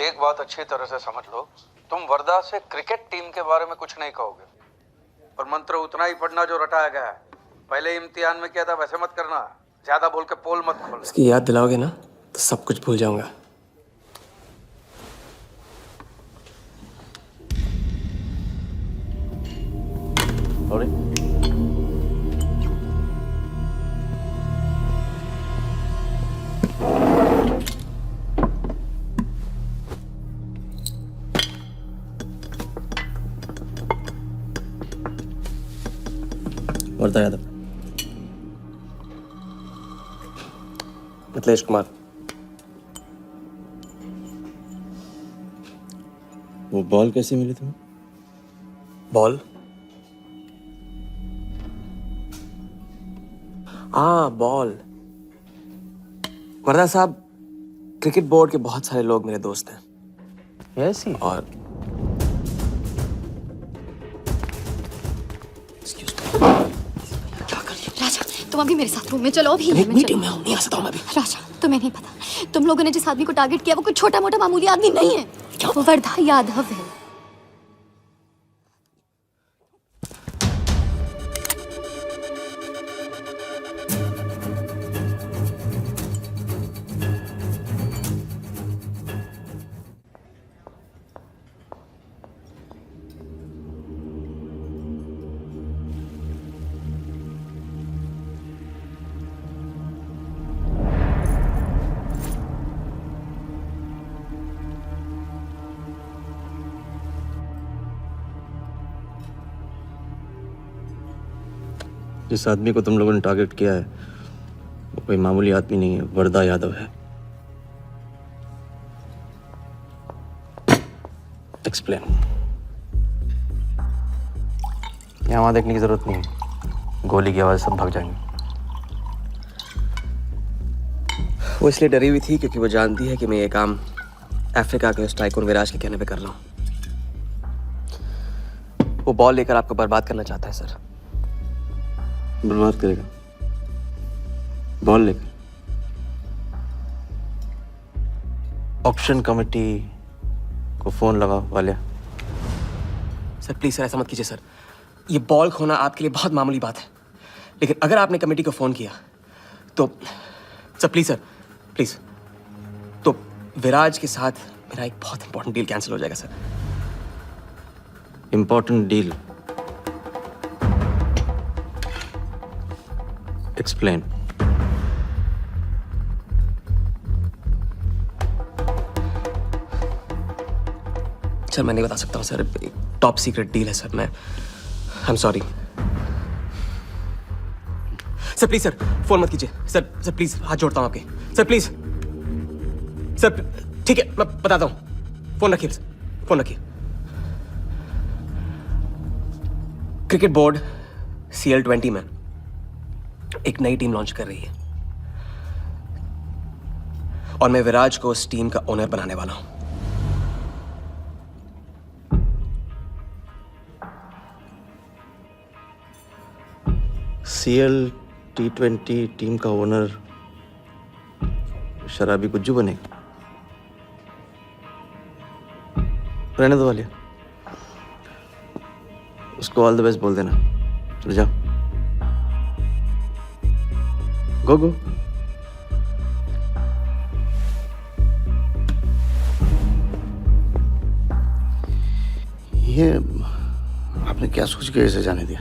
एक बात अच्छी तरह से समझ लो, तुम वर्धा से क्रिकेट टीम के बारे में कुछ नहीं कहोगे, और मंत्र उतना ही पढ़ना जो रटाया गया है। पहले इम्तिहान में किया था वैसे मत करना, ज्यादा बोल के पोल मत खोल। इसकी याद दिलाओगे ना तो सब कुछ भूल जाऊंगा। वर्धा यादव। मिथिलेश कुमार। वो बॉल कैसे मिली तुम्हें? बॉल? बॉल। वर्धा साहब, क्रिकेट बोर्ड के बहुत सारे लोग मेरे दोस्त हैं। ऐसी? और राजा, तुम अभी मेरे साथ रूम में चलो। अभी मीटिंग में हूँ, नहीं आ सकता हूँ मैं अभी। राजा, तुम्हें नहीं पता, तुम लोगों ने जिस आदमी को टारगेट किया वो कोई छोटा मोटा मामूली आदमी नहीं है। वो वर्धा यादव है। जिस आदमी को तुम लोगों ने टारगेट किया है वो कोई मामूली आदमी नहीं है, वर्धा यादव है। एक्सप्लेन। यहाँ वहाँ देखने की जरूरत नहीं है, गोली की आवाज सब भाग जाएंगे। वो इसलिए डरी हुई थी क्योंकि वो जानती है कि मैं ये काम अफ्रीका के उस टाइकून विराज के कहने पे कर रहा हूँ। वो बॉल लेकर आपको बर्बाद करना चाहता है सर। बर्बाद करेगा? बॉल लेकर? ऑक्शन कमेटी को फोन लगाओ वालिया। सर प्लीज सर, ऐसा मत कीजिए सर। ये बॉल खोना आपके लिए बहुत मामूली बात है, लेकिन अगर आपने कमेटी को फोन किया तो सर प्लीज, तो विराज के साथ मेरा एक बहुत इंपॉर्टेंट डील कैंसिल हो जाएगा sir. Important deal? Explain. Sir मैं नहीं बता सकता हूँ सर, टॉप सीक्रेट डील है सर। मैं I am sorry sir. Please sir phone मत कीजिए सर प्लीज, हाथ जोड़ता हूँ आपके सर, प्लीज सर। ठीक है मैं बताता हूँ, फोन रखिए फोन रखिए। क्रिकेट बोर्ड CL20 में एक नई टीम लॉन्च कर रही है और मैं विराज को उस टीम का ओनर बनाने वाला हूं। CL T20 टीम का ओनर शराबी गुज्जू बनेगा? रहने दो वालिया, उसको ऑल द बेस्ट बोल देना। चलो जाओ, गो। ये आपने क्या सोच के इसे जाने दिया?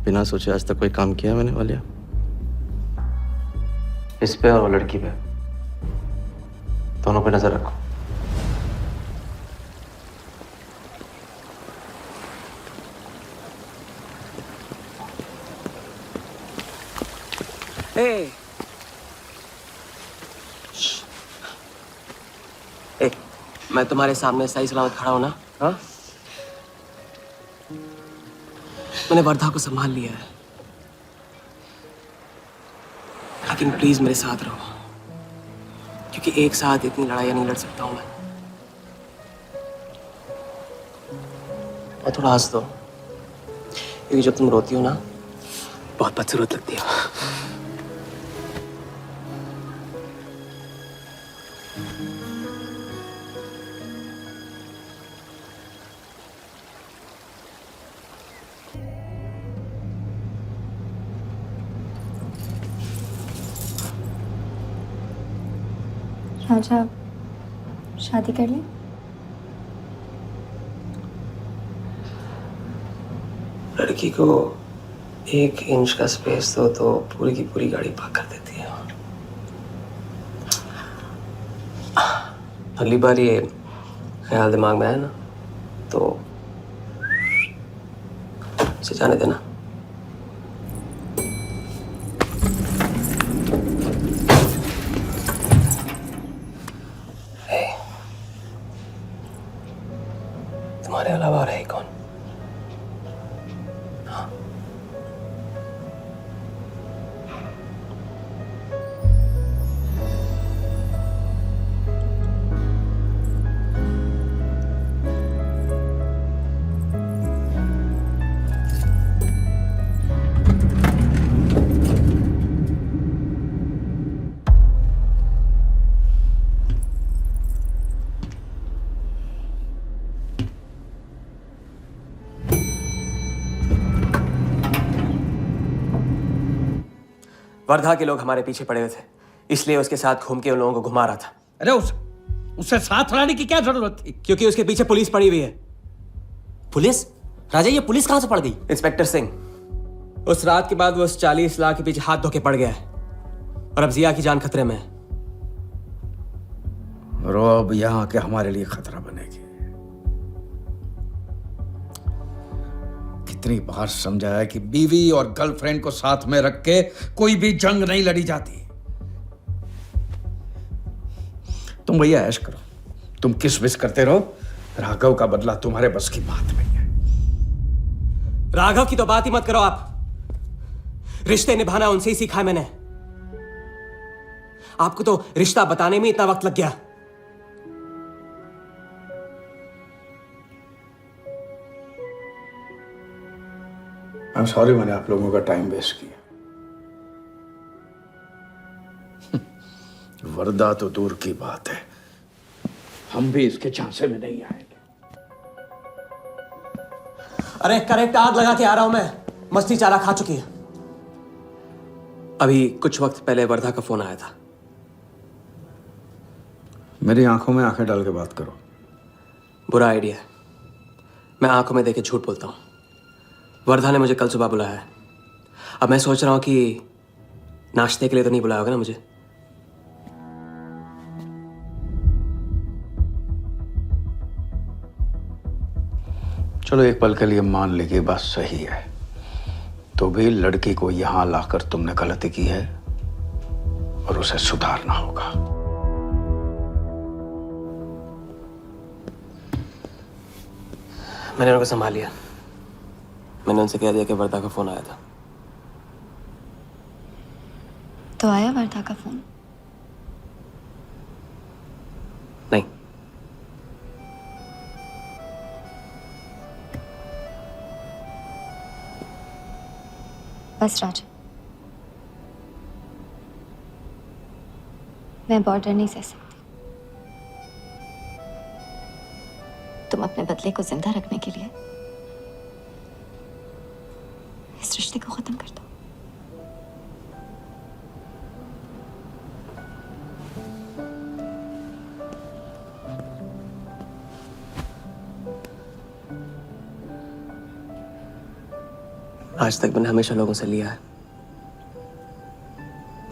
बिना सोचे आज तक कोई काम किया मैंने वालिया? इस पे और वो लड़की पे, दोनों पे नजर रखो। मैं तुम्हारे सामने सही सलामत खड़ा हूं ना? हाँ मैंने वर्धा को संभाल लिया है, लेकिन प्लीज मेरे साथ रहो, क्योंकि एक साथ इतनी लड़ाइयां नहीं लड़ सकता हूं मैं। और थोड़ा हंस दो, क्योंकि जब तुम रोती हो ना, बहुत बदसूरत लगती हो। राजा, शादी कर ले। लड़की को 1 इंच का स्पेस दो तो पूरी की पूरी गाड़ी पार्क कर देती है। अगली बार ये ख्याल दिमाग में आया ना, तो इसे जाने देना। तुम्हारे अलावा और है कौन? वर्धा के लोग हमारे पीछे पड़े हुए थे, इसलिए उसके साथ घूम के उन लोगों को घुमा रहा था। अरे उससे साथ लाने की क्या जरूरत थी? क्योंकि उसके पीछे पुलिस पड़ी हुई है। पुलिस? राजा, ये पुलिस कहां से पड़ गई? इंस्पेक्टर सिंह, उस रात के बाद वो उस 40 लाख के पीछे हाथ धो के पड़ गया है, और अब जिया की जान खतरे में है। और वो अब यहाँ के हमारे लिए खतरा बनेगी। कितनी बार समझाया कि बीवी और गर्लफ्रेंड को साथ में रख के कोई भी जंग नहीं लड़ी जाती। तुम भैया ऐश करो, तुम किस विस करते रहो, राघव का बदला तुम्हारे बस की बात नहीं है। राघव की तो बात ही मत करो आप। रिश्ते निभाना उनसे ही सीखा है मैंने। आपको तो रिश्ता बताने में इतना वक्त लग गया। I'm sorry मैंने आप लोगों का टाइम वेस्ट किया। वर्दा तो दूर की बात है, हम भी इसके झांसे में नहीं आएंगे। अरे करेक्ट, आग लगा के आ रहा हूं मैं। मस्ती चारा खा चुकी है। अभी कुछ वक्त पहले वर्धा का फोन आया था। मेरी आंखों में आंखें डाल के बात करो। बुरा आइडिया है। मैं आंखों में देखे झूठ बोलता हूं। वर्धा ने मुझे कल सुबह बुलाया है। अब मैं सोच रहा हूं कि नाश्ते के लिए तो नहीं बुलाया होगा ना मुझे। चलो एक पल के लिए मान ली कि बात सही है, तो भी लड़की को यहां लाकर तुमने गलती की है और उसे सुधारना होगा। मैंने उनको संभाल लिया। मैंने उनसे कह दिया कि वर्धा का फोन आया था। तो आया वर्धा का फोन? नहीं। बस राजा, मैं बॉर्डर नहीं सह सकती। तुम अपने बदले को जिंदा रखने के लिए इस रिश्ते को खत्म कर दो। आज तक मैंने हमेशा लोगों से लिया है,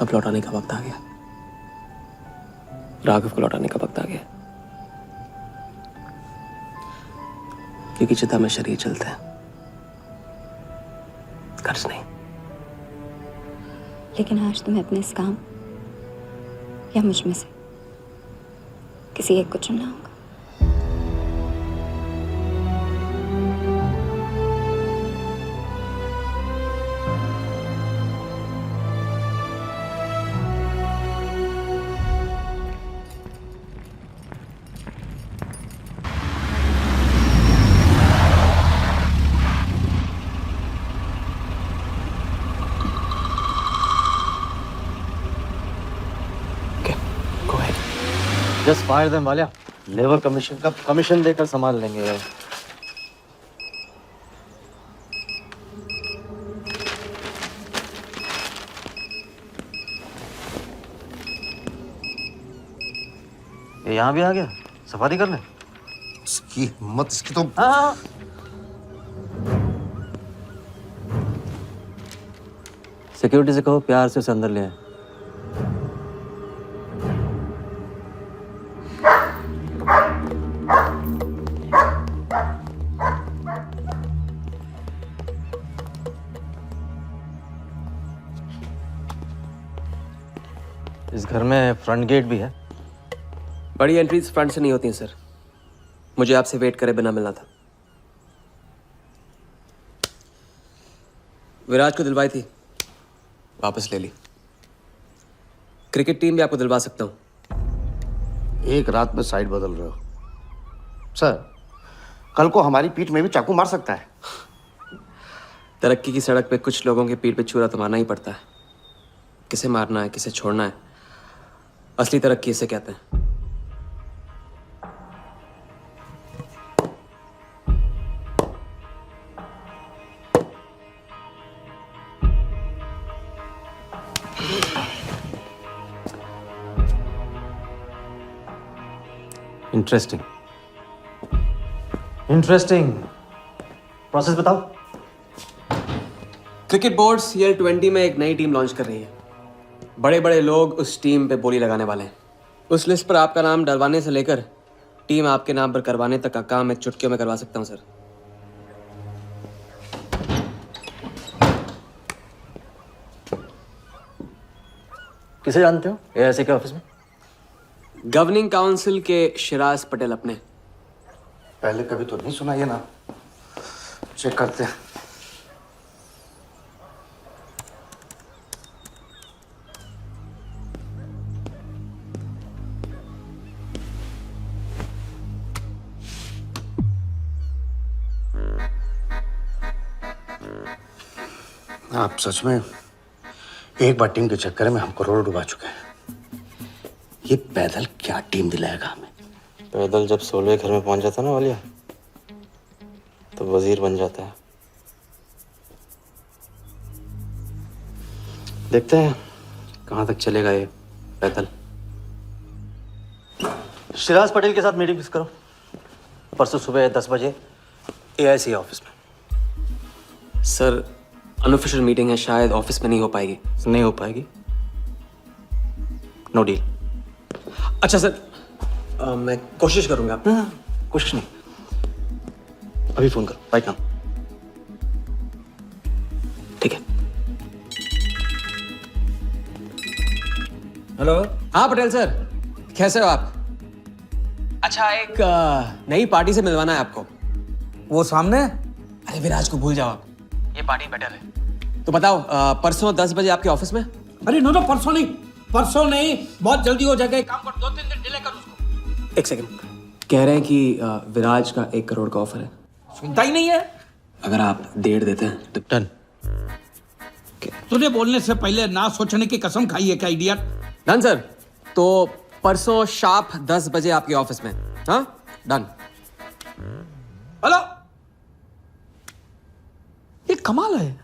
अब लौटाने का वक्त आ गया। राघव को लौटाने का वक्त आ गया, क्योंकि चिता में शरीर चलते हैं, कर्ज नहीं। लेकिन आज तुम्हें अपने इस काम या मुझ में से किसी एक को चुनना होगा। Just fire them Walia, labour commission का कमीशन देकर संभाल लेंगे। ये यहाँ भी आ गया, सफारी कर ले। इसकी हिम्मत, इसकी तो। हाँ। सिक्योरिटी से कहो प्यार से उसे अंदर ले आए। इस घर में फ्रंट गेट भी है। बड़ी एंट्रीज फ्रंट से नहीं होती हैं सर, मुझे आपसे वेट करे बिना मिलना था। विराज को दिलवाई थी, वापस ले ली। क्रिकेट टीम भी आपको दिलवा सकता हूं। एक रात में साइड बदल रहे हो सर। कल को हमारी पीठ में भी चाकू मार सकता है। तरक्की की सड़क पे कुछ लोगों की पीठ पे छुरा तो मारना ही पड़ता है। किसे मारना है, किसे छोड़ना है, असली तरक्की इसे कहते हैं। Interesting, interesting. प्रोसेस बताओ। क्रिकेट बोर्ड CL20 में एक नई टीम लॉन्च कर रही है। बड़े बड़े लोग उस टीम पे बोली लगाने वाले हैं। उस लिस्ट पर आपका नाम डलवाने से लेकर टीम आपके नाम पर करवाने तक का काम मैं चुटकियों में करवा सकता हूं सर। किसे जानते हो AIC के ऑफिस में? गवर्निंग काउंसिल के शिराज पटेल अपने। पहले कभी तो नहीं सुना ये ना। चेक करते हैं। आप सच में एक बार टीम के चक्कर में हम करोड़ डुबा चुके हैं। ये पैदल क्या टीम दिलाएगा हमें? पैदल जब 16 घर में पहुंच जाता ना वालिया, तो वजीर बन जाता है। देखते हैं कहां तक चलेगा ये पैदल। शिराज पटेल के साथ मीटिंग फिक्स करो परसों सुबह 10 बजे AIC ऑफिस में। सर अनऑफिशियल मीटिंग है, शायद ऑफिस में नहीं हो पाएगी। नहीं हो पाएगी, नो डील। अच्छा सर, मैं कोशिश करूंगा। कोशिश नहीं, अभी फोन करो राइट नाउ। ठीक है। हेलो। हाँ पटेल सर, कैसे हो आप? अच्छा, एक नई पार्टी से मिलवाना है आपको। वो सामने? अरे विराज को भूल जाओ आप, ये पार्टी बेटर है। तो बताओ परसों 10 बजे आपके ऑफिस में? अरे नो परसों नहीं, परसों नहीं, बहुत जल्दी हो जाएगा। एक काम कर, 2-3 दिन डिले कर उसको। एक सेकंड, कह रहे हैं कि विराज का 1 करोड़ का ऑफर है। सुनता ही नहीं है। अगर आप 1.5 देते हैं तो डन। तुझे बोलने से पहले ना सोचने की कसम खाई है क्या इडियट? डन सर, तो परसों शार्प 10 बजे आपके ऑफिस में। हाँ डन। हेलो, ये कमाल है।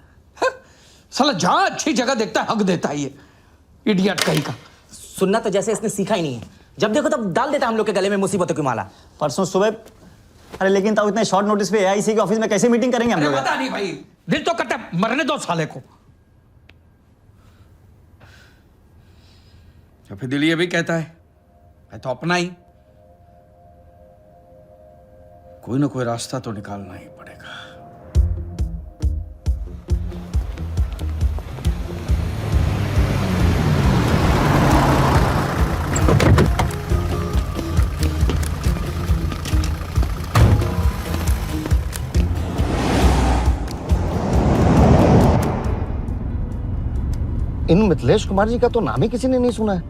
साला जहां अच्छी जगह देखता है हक देता है ये इडियट कहीं का। सुनना तो जैसे इसने सीखा ही नहीं है, जब देखो तब डाल देता है हम लोग के गले में मुसीबतों की माला। परसों सुबह। अरे लेकिन तब इतने शॉर्ट नोटिस पे AIC के ऑफिस में कैसे मीटिंग करेंगे हम लोग? पता नहीं भाई, दिल तो करता है मरने दो साले को। या फिर दिल ये भी कहता है मैं तो अपना ही। कोई ना कोई रास्ता तो निकालना ही पड़ेगा। इन मिथिलेश कुमार जी का तो नाम ही किसी ने नहीं सुना है।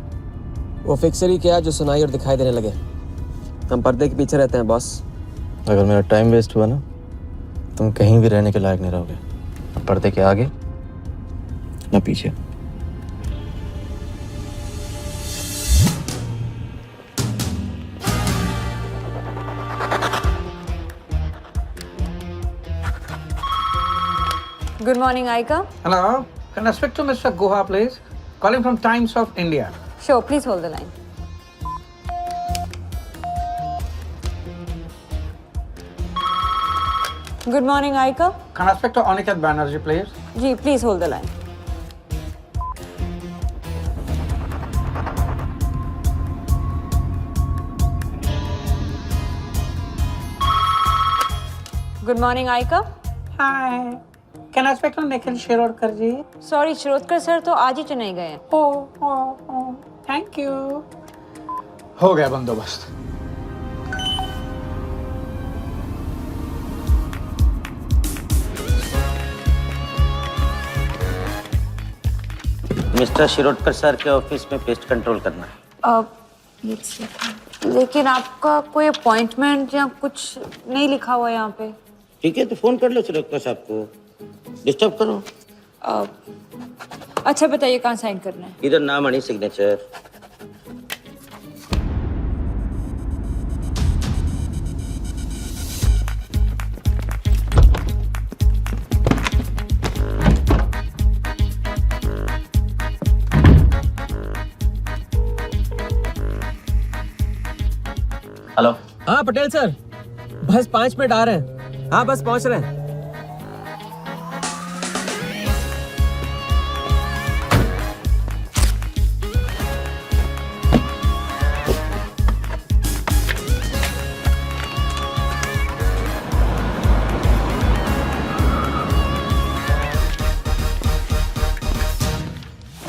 वो फिक्सर ही क्या जो सुनाई और दिखाई देने लगे। हम पर्दे के पीछे रहते हैं बॉस। अगर मेरा टाइम वेस्ट हुआ ना, तुम कहीं भी रहने के लायक नहीं रहोगे, ना पर्दे के आगे ना पीछे। Good morning, Aika. Hello. Can I speak to Mr. Guha, please? Calling from Times of India. Sure, please hold the line. Good morning, Aika. Can I speak to Aniket Banerjee, please? Ji, please hold the line. Good morning, Aika. Hi. Can I speak to Nikhil Shirodkar ji? Sorry, Shirodkar sir तो आज ही चेन्नई गए हैं. Oh. Thank you. हो गया बंदोबस्त. मिस्टर शिरोडकर सर के ऑफिस में पेस्ट कंट्रोल करना है. लेकिन आपका कोई अपॉइंटमेंट या कुछ नहीं लिखा हुआ यहाँ पे. ठीक है, तो फोन कर लो शिरोडकर साहब को. डिस्टर्ब करो. अच्छा बताइए कहाँ साइन करना है. इधर नाम आनी सिग्नेचर. हेलो. हाँ पटेल सर, बस 5 मिनट आ रहे हैं. हाँ बस पहुंच रहे हैं.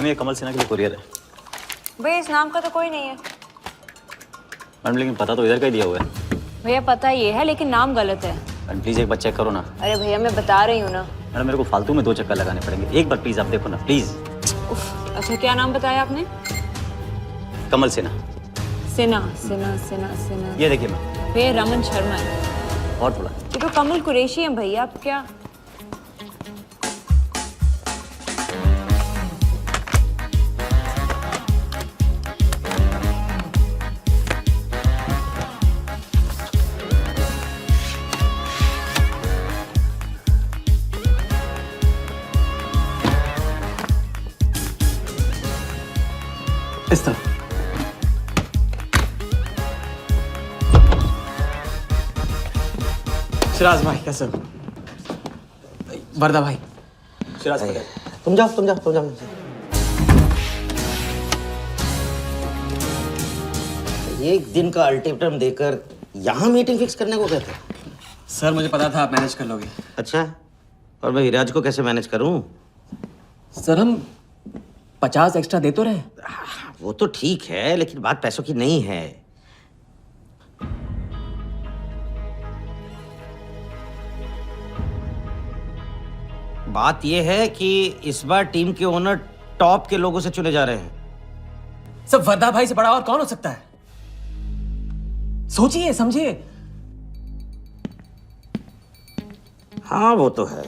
ये कमल सिन्हा के लिए कुरियर है. भैया इस नाम का तो कोई नहीं है. मैडम लेकिन पता तो इधर का ही दिया हुआ है. भैया पता ये है लेकिन नाम गलत है. मैडम प्लीज एक बार चेक करो ना. अरे भैया मैं बता रही हूँ ना. मैडम मेरे को फालतू में 2 चक्कर लगाने पड़ेंगे. एक बार प्लीज आप देखो ना प्लीज. अच्छा क्या नाम बताया आपने. कमल सिन्हा. सिन्हा. ये देखिए मैम. भैया रमन शर्मा है. और थोड़ा. ये तो कमल कुरैशी है भैया. आप क्या. इस तरफ. सिराज भाई कैसे हो? वर्दा भाई. सिराज भाई तुम जाओ. एक दिन का अल्टीमेटम देकर यहाँ मीटिंग फिक्स करने को कहते. सर मुझे पता था आप मैनेज कर लोगे. अच्छा, और मैं विराज को कैसे मैनेज करूं? सर हम 50 एक्स्ट्रा दे तो रहे. वो तो ठीक है लेकिन बात पैसों की नहीं है. बात यह है कि इस बार टीम के ओनर टॉप के लोगों से चुने जा रहे हैं. सब वर्दा भाई से बड़ा और कौन हो सकता है. सोचिए समझिए. हाँ वो तो है.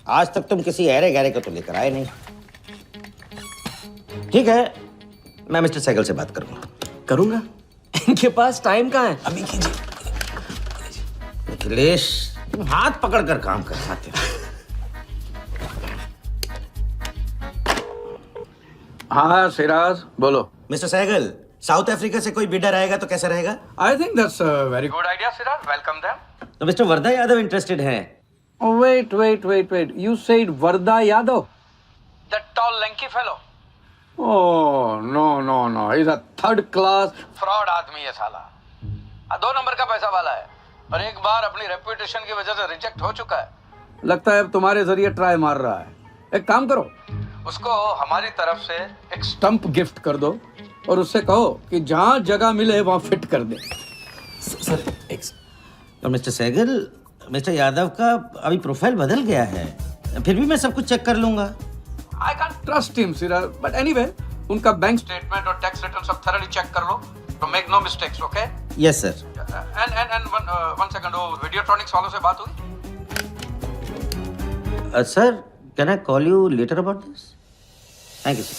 आज तक तुम किसी ऐरे गैरे को तो लेकर आए नहीं. ठीक है, मैं मिस्टर सहगल से बात करूंगा. इनके पास टाइम कहाँ है. अभी कीजिए. अखिलेश तुम हाथ पकड़ कर काम कर सकते हो. हाँ सिराज बोलो. मिस्टर सहगल, साउथ अफ्रीका से कोई बिडर आएगा तो कैसा रहेगा? I think that's a very good idea, Siraj. Welcome them. तो मिस्टर वर्धा यादव इंटरेस्टेड हैं. Oh, wait. You said Varda Yadav? That tall, lanky fellow? Oh, no. He's a third class fraud आदमी है साला. 2 नंबर का पैसा वाला है. और एक बार अपनी रेपुटेशन की वजह से रिजेक्ट हो चुका है. लगता है अब तुम्हारे जरिए ट्राई मार रहा है. एक काम करो, उसको हमारी तरफ से एक स्टंप गिफ्ट कर दो और उससे कहो कि जहाँ जगह मिले वहाँ फिट कर दे. सर तो मिस्टर सहगल, मिस्टर यादव का अभी प्रोफाइल बदल गया है. फिर भी मैं सब कुछ चेक कर लूंगा. I can't trust him, Siraj. But anyway, उनका बैंक स्टेटमेंट और टैक्स रिटर्न सब thoroughly चेक कर लो. तो make no mistakes, okay? Yes, sir. And one second, वो Videotronics वालों से बात हुई? Sir, can I call you later about this? Thank you, sir.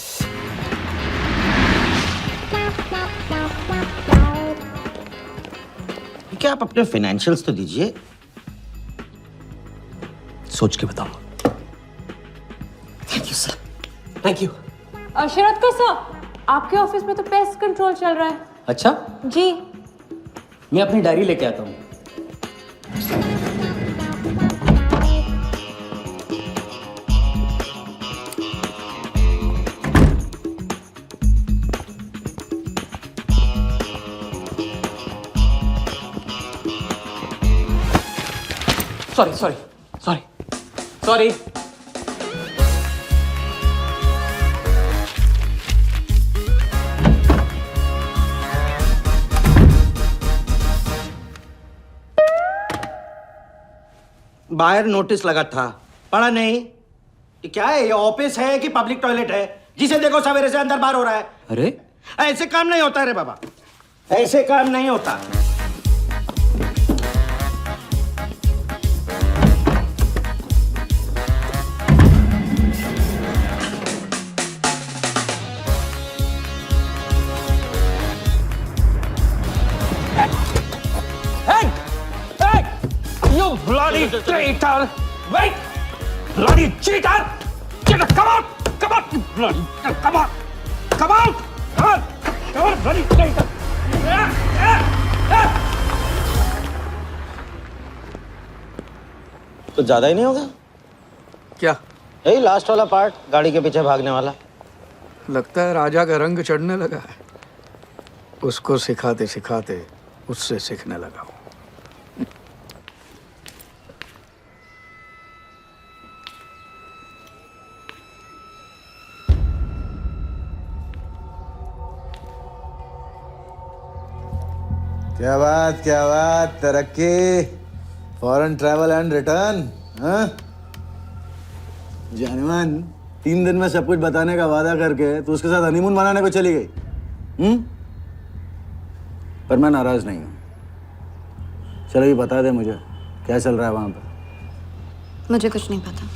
क्या आप अपने फाइनेंशियल्स तो दीजिए. सोच के बताऊंगा। Thank you sir, thank you. Sharad sir, आपके ऑफिस में तो पेस्ट कंट्रोल चल रहा है। अच्छा, जी। मैं अपनी डायरी लेके आता हूँ। सॉरी। बाहर नोटिस लगा था, पढ़ा नहीं? ये क्या है? ये ऑफिस है कि पब्लिक टॉयलेट है? जिसे देखो सवेरे से अंदर बाहर हो रहा है। अरे ऐसे काम नहीं होता रे बाबा, ऐसे काम नहीं होता। You bloody traitor! Wait! Bloody cheater! Cheater, come on! Come on! You bloody, come on! Come on! Come on! Come on, bloody traitor! कुछ ज्यादा ही नहीं होगा क्या? यही लास्ट वाला पार्ट, गाड़ी के पीछे भागने वाला। लगता है राजा का रंग चढ़ने लगा है। उसको सिखाते सिखाते उससे सीखने लगा हूं। क्या बात, तरक्की, फॉरेन ट्रैवल एंड रिटर्न। हाँ जानमान, 3 दिन में सब कुछ बताने का वादा करके तू उसके साथ हनीमून मनाने को चली गई। पर मैं नाराज नहीं हूँ। चलो ये बता दे मुझे, क्या चल रहा है वहां पर? मुझे कुछ नहीं पता।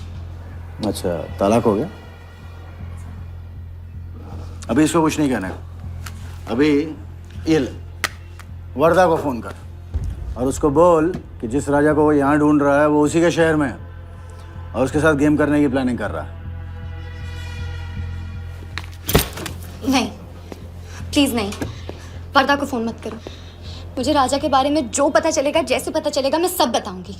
अच्छा, तलाक हो गया? अभी इसको कुछ नहीं कहना है। अभी ये ले, वर्दा को फोन कर और उसको बोल कि जिस राजा को वो यहाँ ढूंढ रहा है वो उसी के शहर में है और उसके साथ गेम करने की प्लानिंग कर रहा है। नहीं, प्लीज नहीं, वर्दा को फोन मत करो। मुझे राजा के बारे में जो पता चलेगा, जैसे पता चलेगा, मैं सब बताऊंगी,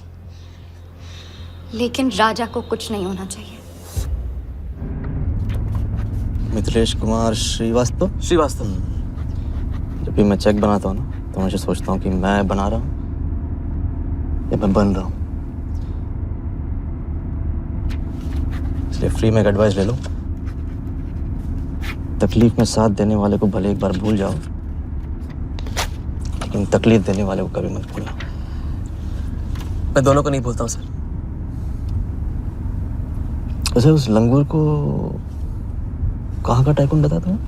लेकिन राजा को कुछ नहीं होना चाहिए। मिथिलेश कुमार श्रीवास्तव। जब भी मैं चेक बनाता हूँ ना, तो मुझे सोचता हूँ कि मैं बना रहा हूँ या मैं बन रहा हूँ। इसलिए फ्री में एक एडवाइस ले लो, तकलीफ में साथ देने वाले को भले एक बार भूल जाओ, लेकिन तकलीफ देने वाले को कभी मत भूलना। मैं दोनों को नहीं भूलता हूँ सर। वैसे उस लंगूर को कहाँ का टाइकून बताया तुम्हें?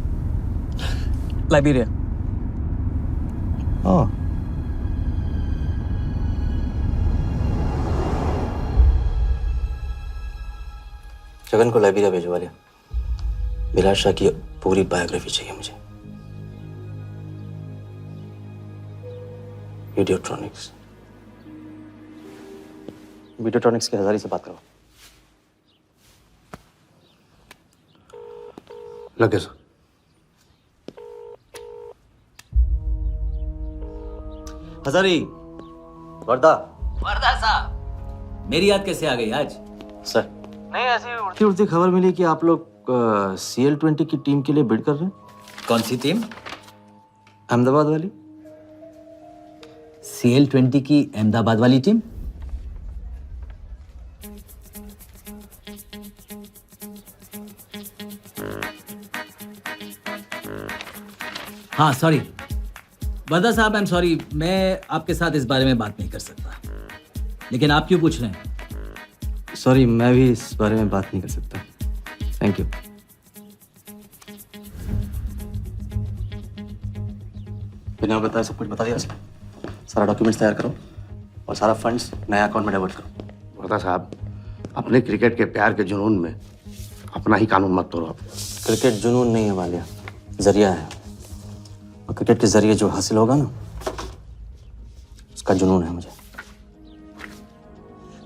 लाइबेरिया। हाँ, जगन को लाइबेरिया भिजवा लिया। बिलाल शाह की पूरी बायोग्राफी चाहिए मुझे। वीडियोट्रॉनिक्स के हजारी से बात करो। लगे सर। हजारी, वर्दा साहब, मेरी याद कैसे आ गई आज? सर, नहीं ऐसी उड़ती उड़ती खबर मिली कि आप लोग CL20 की टीम के लिए बिड कर रहे हैं। कौन सी टीम? अहमदाबाद वाली। CL20 की अहमदाबाद वाली टीम? हाँ सॉरी वर्दा साहब, आई एम सॉरी, मैं आपके साथ इस बारे में बात नहीं कर सकता। लेकिन आप क्यों पूछ रहे हैं? सॉरी, मैं भी इस बारे में बात नहीं कर सकता। Thank you. बिना बताए सब कुछ बता दिया। सारा डॉक्यूमेंट्स तैयार करो और सारा फंड्स नया अकाउंट में डाइवर्ट करो। वर्दा साहब, अपने क्रिकेट के प्यार के जुनून में अपना ही कानून मत तोड़ो। क्रिकेट जुनून नहीं है वालिया, जरिया है। और क्रिकेट के जरिए जो हासिल होगा ना, उसका जुनून है मुझे।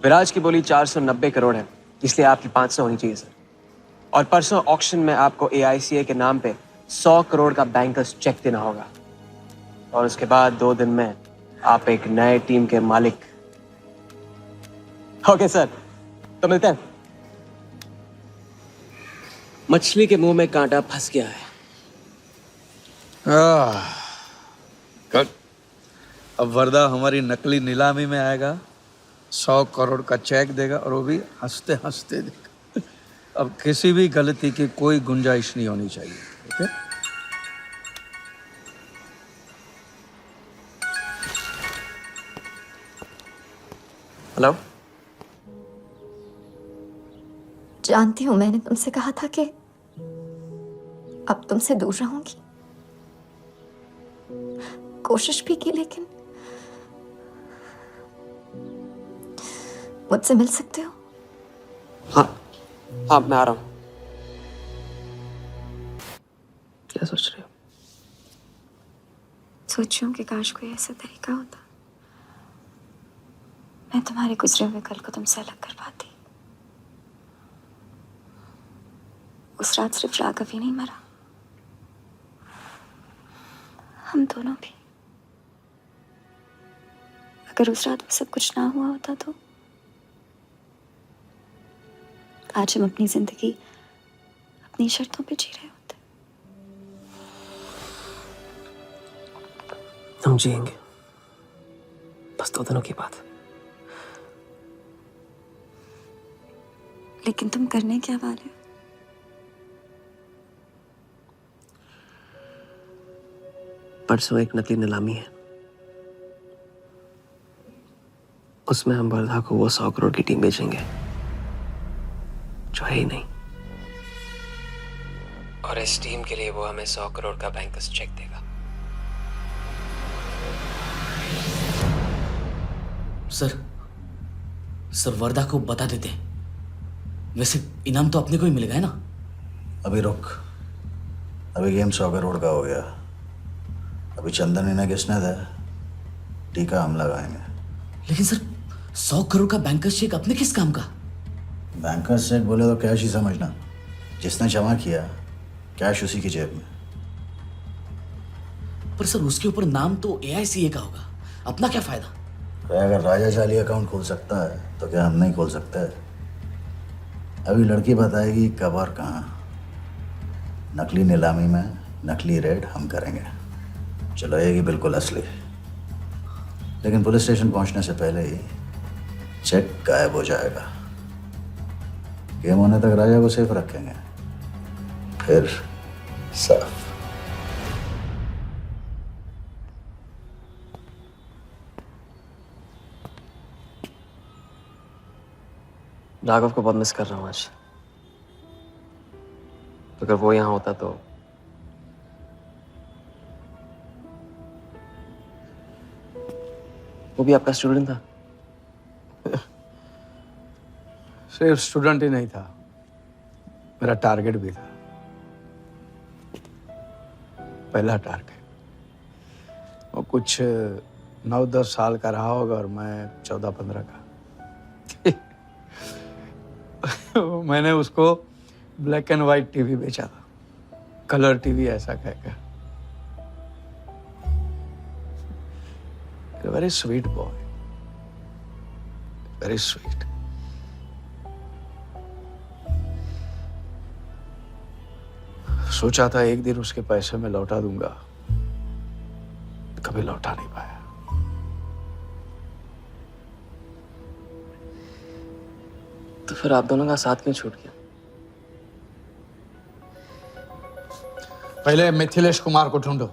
विराज की बोली 490 करोड़ है, इसलिए आपकी 500 होनी चाहिए सर। और परसों ऑक्शन में आपको AICA के नाम पे 100 करोड़ का बैंकर्स चेक देना होगा। और उसके बाद 2 दिन में आप एक नए टीम के मालिक। ओके सर, तो मिलते हैं। मछली के मुंह में कांटा फंस गया है। कल अब वर्दा हमारी नकली नीलामी में आएगा, 100 करोड़ का चेक देगा और वो भी हंसते हंसते देगा। अब किसी भी गलती की कोई गुंजाइश नहीं होनी चाहिए। ओके? हेलो, जानती हूँ मैंने तुमसे कहा था कि अब तुमसे दूर रहूंगी, कोशिश भी की, लेकिन मुझसे मिल सकते हो? हाँ मैं आ रहा हूँ। क्या सोच रहे हो? सोच रही हूँ कि काश कोई ऐसा तरीका होता मैं तुम्हारे गुजरे हुए कल को तुमसे अलग कर पाती। उस रात सिर्फ राघव ही नहीं मरा, हम दोनों भी। अगर उस रात वो सब कुछ ना हुआ होता तो आज हम अपनी जिंदगी अपनी शर्तों पे जी रहे होते। हम जिएंगे, बस 2 दिनों की बात है। लेकिन तुम करने क्या वाले हो? परसों एक नकली नीलामी है, उसमें हम वर्धा को वो 100 करोड़ की टीम बेचेंगे जो है ही नहीं। और इस टीम के लिए वो हमें 100 करोड़ का बैंकर्स चेक देगा। सर वर्धा को बता देते। वैसे इनाम तो अपने को ही मिलेगा है ना? अभी रुक, अभी गेम 100 करोड़ का हो गया। अभी चंदन इन्हें किसने था, टीका हम लगाएंगे। लेकिन सर 100 करोड़ का बैंकर्स चेक अपने किस काम का? बैंकर्स चेक बोले तो कैश ही समझना, जिसने जमा किया कैश उसी की जेब में। पर सर उसके ऊपर नाम तो AICA का होगा, अपना क्या फायदा? अगर राजा चाली अकाउंट खोल सकता है तो क्या हम नहीं खोल सकते? अभी लड़की बताएगी कब और कहाँ। नकली नीलामी में नकली रेड हम करेंगे, चलाएगी बिल्कुल असली। लेकिन पुलिस स्टेशन पहुंचने से पहले ही चेक गायब हो जाएगा। गेम होने तक राजा को सेफ रखेंगे, फिर साफ। राघव को बहुत मिस कर रहा हूँ आज। अगर वो यहाँ होता तो वो भी आपका स्टूडेंट था। सिर्फ स्टूडेंट ही नहीं था, मेरा टारगेट भी था। पहला टारगेट वो कुछ 9-10 साल का रहा होगा और मैं 14-15 का। मैंने उसको ब्लैक एंड वाइट टीवी बेचा था, कलर टीवी ऐसा कहकर। Very sweet boy, very sweet. सोचा था एक दिन उसके पैसे में लौटा दूंगा, कभी लौटा नहीं पाया। तो फिर आप दोनों का साथ क्यों छूट गया? पहले मिथिलेश कुमार को ढूंढो।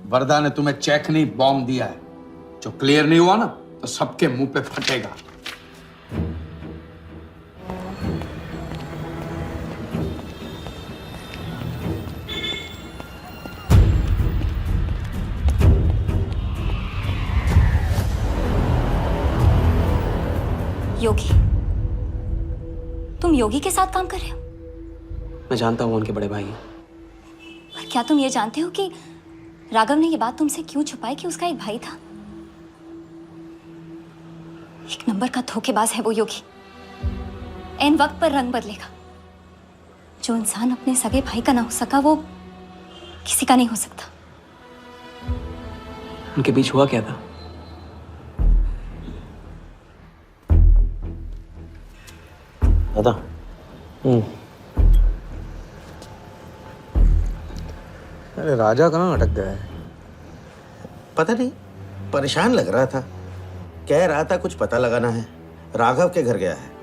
वर्धा ने तुम्हें चेक नहीं बॉम्ब दिया है, जो क्लियर नहीं हुआ ना तो सबके मुंह पे फटेगा। योगी, तुम योगी के साथ काम कर रहे हो? मैं जानता हूँ उनके बड़े भाई हैं। और क्या तुम ये जानते हो कि राघव ने ये बात तुमसे क्यों छुपाई कि उसका एक भाई था? एक नंबर का धोखेबाज है वो योगी। एन वक्त पर रंग बदलेगा। जो इंसान अपने सगे भाई का ना हो सका वो किसी का नहीं हो सकता। उनके बीच हुआ क्या था? दादा। अरे राजा कहाँ अटक गया है? पता नहीं, परेशान लग रहा था। कह रहा था कुछ पता लगाना है, राघव के घर गया है।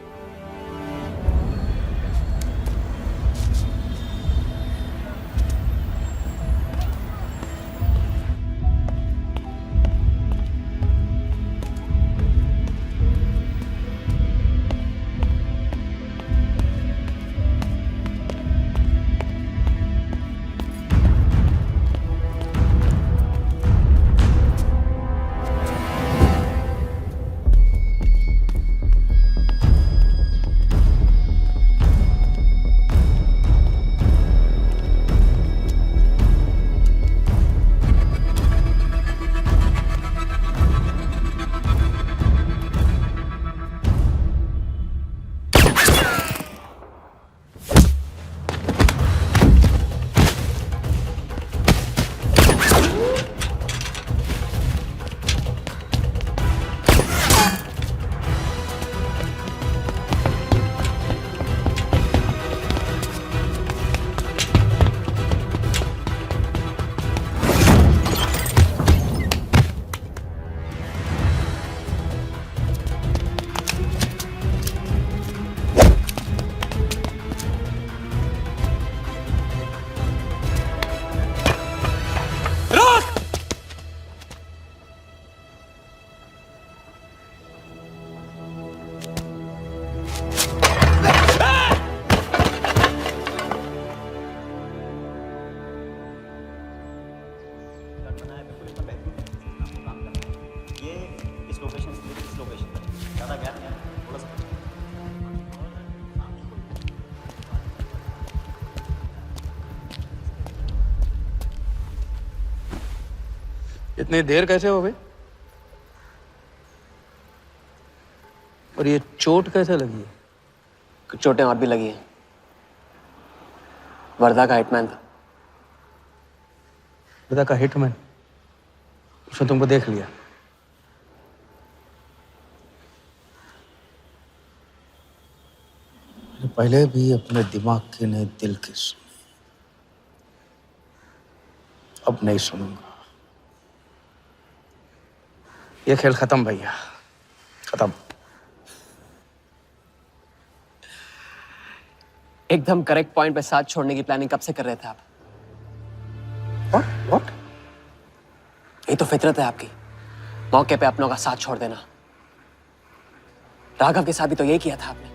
इतनी देर कैसे हो गई? और ये चोट कैसे लगी है? कुछ चोटें और भी लगी हैं। वर्धा का हिटमैन था। वर्धा का हिटमैन? उसने तुमको देख लिया? पहले भी अपने दिमाग की नहीं, दिल की सुनी। अब नहीं सुनूंगा। ये खेल खत्म भैया, खत्म। एकदम करेक्ट पॉइंट पे साथ छोड़ने की प्लानिंग कब से कर रहे थे आप? What? ये तो फितरत है आपकी, मौके पे अपनों का साथ छोड़ देना। राघव के साथ भी तो यही किया था आपने,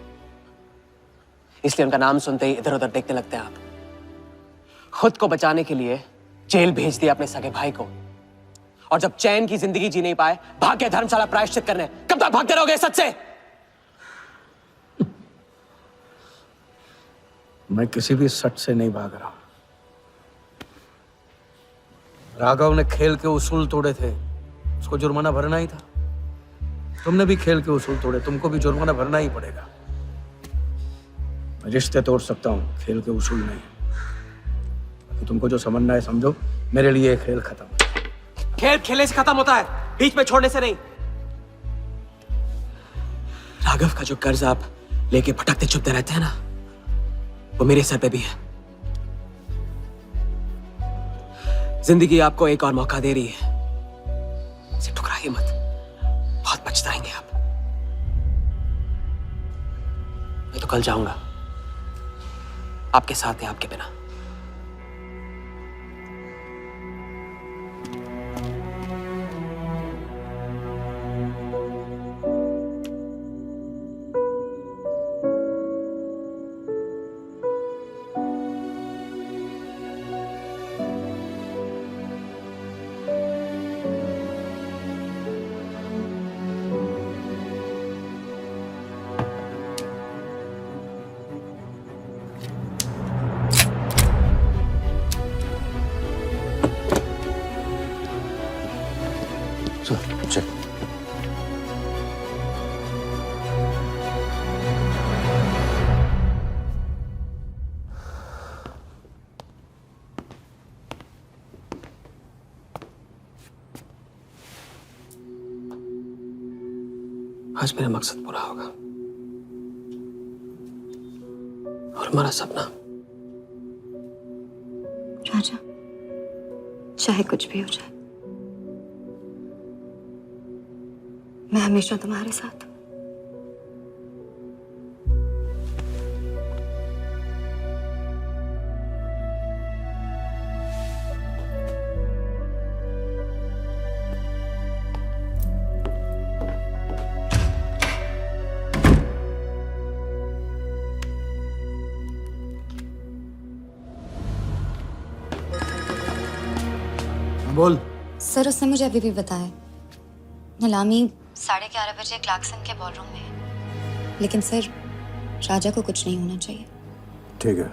इसलिए उनका नाम सुनते ही इधर उधर देखने लगते हैं आप। खुद को बचाने के लिए जेल भेज दिया अपने सगे भाई को, और जब चैन की जिंदगी जी नहीं पाए भाग के धर्मशाला प्रायश्चित करने। कब तक भागते रहोगे सच से? मैं किसी भी सच से नहीं भाग रहा। राघव ने खेल के उसूल तोड़े थे, उसको जुर्माना भरना ही था। तुमने भी खेल के उसूल तोड़े, तुमको भी जुर्माना भरना ही पड़ेगा। मैं रिश्ते तोड़ सकता हूँ, खेल के उसूल नहीं। तुमको जो समझना है समझो, मेरे लिए खेल खत्म। खेल खेलने से खत्म होता है, बीच में छोड़ने से नहीं। राघव का जो कर्ज आप लेके भटकते चुपते रहते हैं ना, वो मेरे सर पे भी है। जिंदगी आपको एक और मौका दे रही है, इसे ठुकराइए मत, बहुत पछताएंगे आप। मैं तो कल जाऊंगा, आपके साथ है, आपके बिना। आज मेरा मकसद पूरा होगा और हमारा सपना। राजा, चाहे कुछ भी हो जाए, मैं हमेशा तुम्हारे साथ हूं। बोल। सर, उसने मुझे अभी भी बताया नीलामी 11:30 बजे क्लार्कसन के बॉलरूम में है। लेकिन सर, राजा को कुछ नहीं होना चाहिए। ठीक है।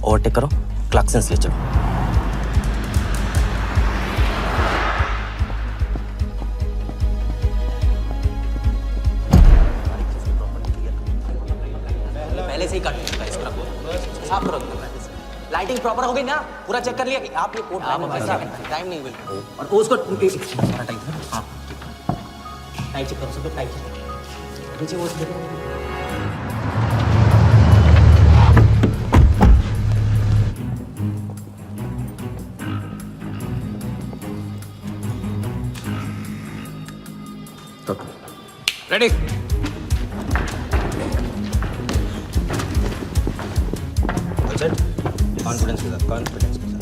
ओवरटेक करो, क्लार्कसन से चलो। पहले से ही काट चुका है इसका साफ करो। लाइटिंग प्रॉपर हो गई ना? पूरा चेक कर लिया कि आप ये कोड टाइम नहीं मिल और उसको टाइम। हाँ, टाइम चेक करो, सब टाइम चेक नीचे वो रेडी। कॉन्फिडेंस के साथ, कॉन्फिडेंस के साथ।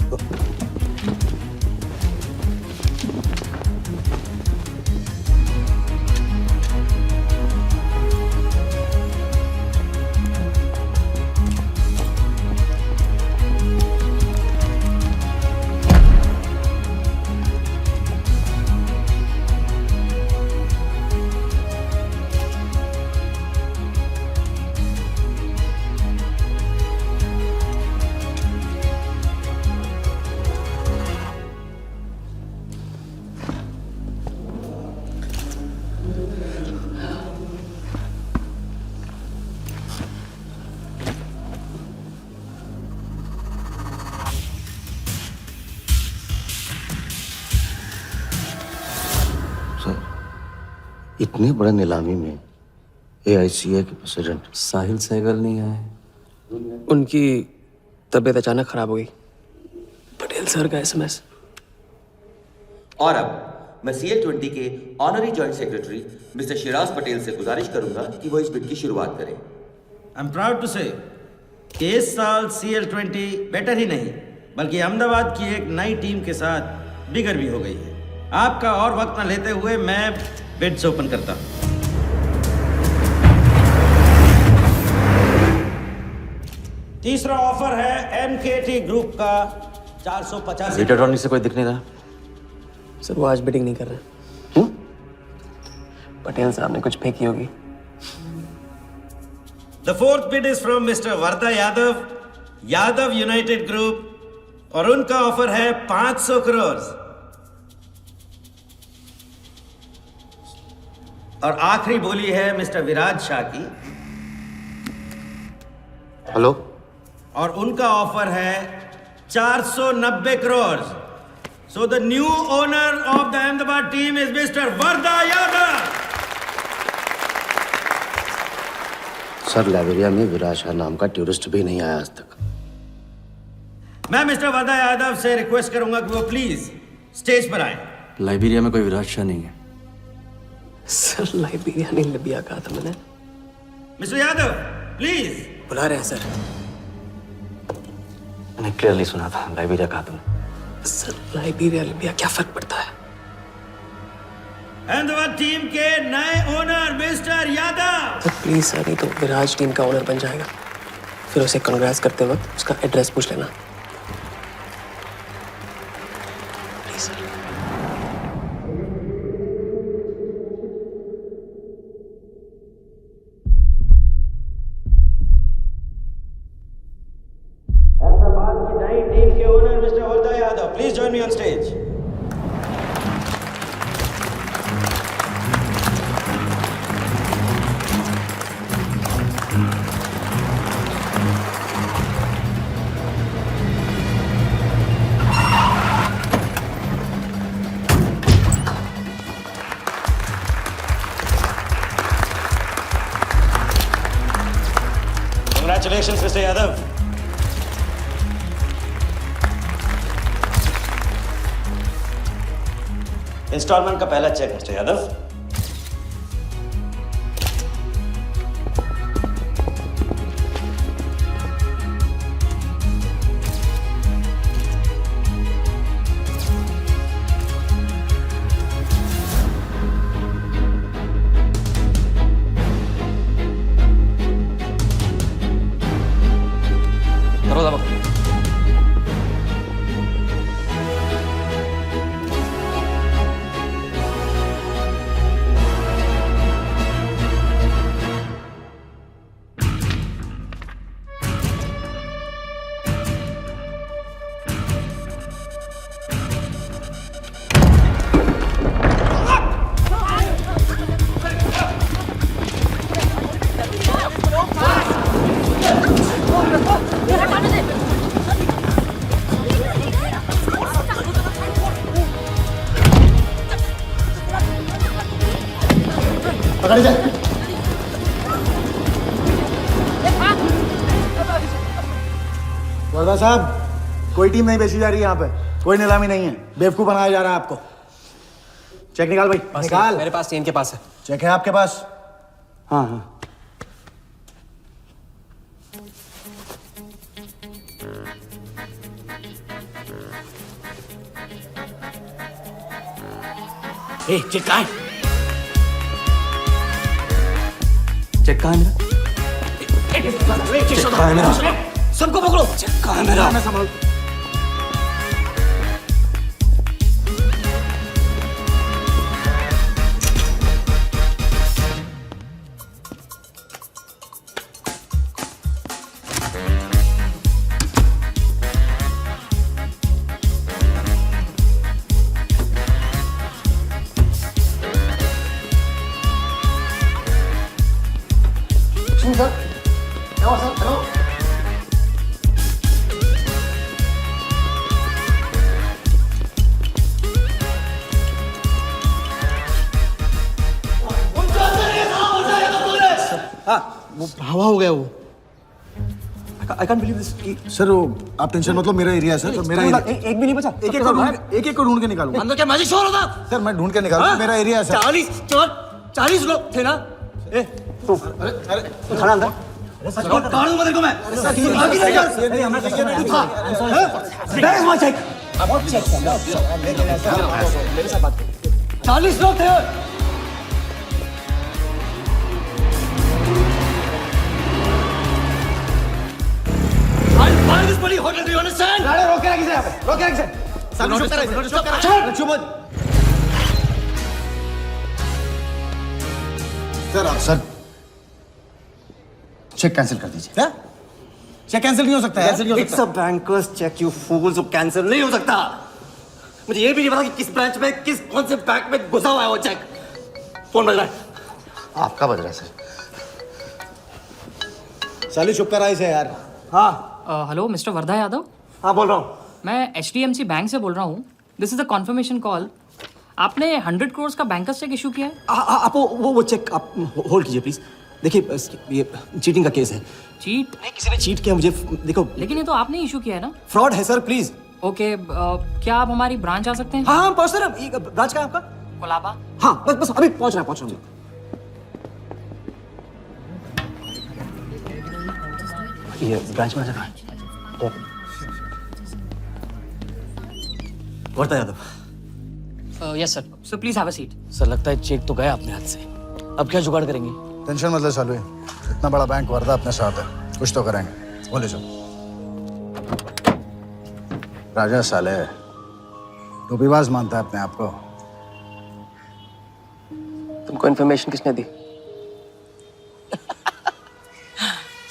इतने बड़े नीलामी में AICA के प्रेसिडेंट साहिल सहगल नहीं आए। उनकी तबीयत अचानक खराब हो गई। पटेल सर का SMS। और अब मैं CL20 के honorary joint secretary mister Shiraz Patel से गुजारिश करूंगा कि वो इस बिड की शुरुआत करें। आई एम प्राउड टू से कि इस साल CL20 बेटर ही नहीं बल्कि अहमदाबाद की एक नई टीम के साथ बिगर भी हो गई है। आपका और वक्त न लेते हुए मैं बिड्स ओपन करता हूं। तीसरा ऑफर है MKT ग्रुप का 450। रीटर्निंग से कोई दिख नहीं रहा सर, वो आज बिडिंग नहीं कर रहे। पटेल साहब ने कुछ फेंकी होगी। The fourth bid is from mister Vardha Yadav, Yadav United group, और उनका ऑफर है 500 करोड़। और आखिरी बोली है मिस्टर विराज शाह की। हेलो। और उनका ऑफर है 490 crore. So the new owner of the Ahmedabad team is mister Vardha Yadav. Sir, Liberia में विराज शाह नाम का टूरिस्ट भी नहीं आया आज तक। मैं मिस्टर वर्धा यादव से रिक्वेस्ट करूंगा कि वो प्लीज स्टेज पर आए। लाइबेरिया में कोई विराज शाह नहीं है। सर, लाइबेरिया नहीं, लिबिया कहा था मैंने। Mister Yadav please. बुला रहे हैं सर। मैंने क्लियरली सुना था, लाइबेरिया कहा तुमने। सर, लाइबेरिया लिबिया क्या फर्क पड़ता है? अहमदाबाद टीम के नए owner mister Yadav. Sir please sir, नहीं तो विराज टीम का ओनर बन जाएगा। फिर उसे कांग्रेस करते वक्त उसका एड्रेस पूछ लेना। Please sir. अहमदाबाद की नई टीम के owner mister Vardha Yadav, please join me on stage. Congratulations, Mr. Yadav. Installment का पहला चेक मिस्टर यादव। दरवाजा बंद। पकड़ जाए। वर्धा साहब, कोई टीम नहीं बेची जा रही है यहाँ पे, कोई नीलामी नहीं है, बेवकूफ बनाया जा रहा है आपको। चेक निकाल भाई, निकाल। मेरे पास, इनके पास है। चेक है आपके पास? हाँ हाँ। चेक कहाँ है? चेक कहाँ है मेरा? चेक कहाँ है मेरा? सबको पकड़ो। चेक कहाँ है मेरा? मैं संभाल। Sir, hello sir, hello. हाँ, वो हवा हो गया वो। I can't believe this. Sir वो आप टेंशन मत लो, मेरा एरिया है सर, तो मेरा एरिया। एक भी नहीं बचा। एक को ढूंढ के निकालूंगा। अंदर क्या मैजिक शो हो रहा था? सर मैं ढूंढ के निकालूंगा, मेरा एरिया है सर। 40 लोग थे ना? अरे खड़ा अंदर। काट दूंगा तेरे को मैं। चेक। 40 लोग थे। Hotel, do you understand? रोक के रखिए यहाँ पे, रोक के रखिए। सर चेक कैंसिल कर दीजिए। क्या? चेक कैंसिल नहीं हो सकता है? It's a banker's check, you fools, वो कैंसिल नहीं हो सकता। मुझे ये भी नहीं पता कि किस ब्रांच में, कौन से बैंक में घुसा हुआ है वो चेक। फोन बज रहा है। आपका बज रहा है सर। साली चुप कर आई से यार। हाँ हेलो मिस्टर वर्धा यादव। हाँ बोल रहा हूँ। मैं HDMC बैंक से बोल रहा हूँ। This is a confirmation call. आपने 100 करोड़ का बैंकर्स चेक इशू किया है? आप वो चेक आप होल्ड कीजिए प्लीज। देखिए ये चीटिंग का केस है। चीट? नहीं, किसी ने चीट किया मुझे। देखो, लेकिन ये तो आपने इशू किया है ना? फ्रॉड है सर, प्लीज। ओके, क्या आप हमारी ब्रांच आ सकते हैं? हाँ पहुँच रहे हैं। ब्रांच का है आपका? कोलाबा। हाँ बस अभी पहुँच रहा हूँ। ये ब्रांच मैनेजर कहाँ है? Wardha Yadav, yes sir, so please have a seat. Sir लगता है चेक तो गया अपने हाथ से, अब क्या जुगाड़ करेंगे? टेंशन मत ले सालू, इतना बड़ा बैंक वर्दा अपने साथ है, कुछ तो करेंगे। बोले जाओ। राजा साले टोपीबाज मानता है अपने आप को। तुमको इन्फॉर्मेशन किसने दी?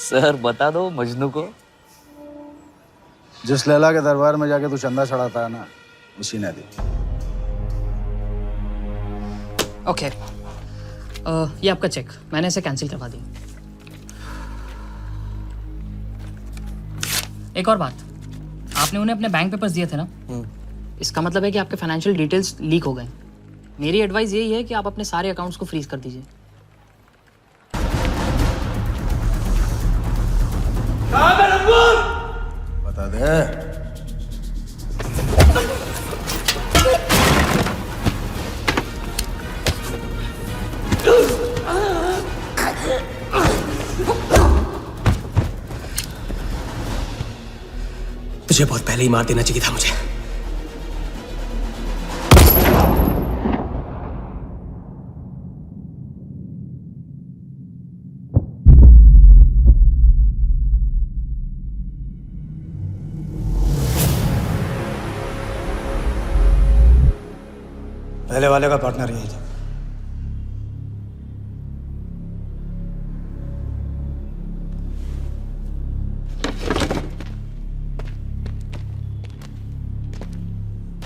सर बता दो मजनू को। जिस लैला के दरबार में जाके तू चंदा चढ़ाता है ना, उसी ने दी। ओके, ये आपका चेक, मैंने इसे कैंसिल करवा दिया। एक और बात, आपने उन्हें अपने बैंक पेपर्स दिए थे ना, इसका मतलब है कि आपके फाइनेंशियल डिटेल्स लीक हो गए। मेरी एडवाइस यही है कि आप अपने सारे अकाउंट्स को फ्रीज कर दीजिए। बता दे। तुझे बहुत पहले ही मार देना चाहिए था मुझे। पहले वाले का पार्टनर यही था।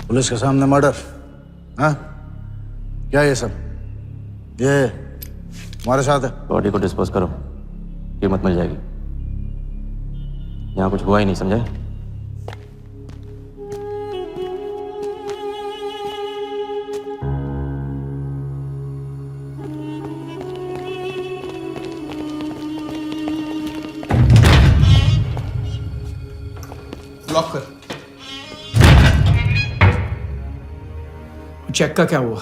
पुलिस के सामने मर्डर, हाँ? क्या ये सब? ये हमारे साथ है। बॉडी को डिस्पोज करो, कीमत मिल जाएगी। यहाँ कुछ हुआ ही नहीं, समझे? लॉक कर। चेक का क्या हुआ?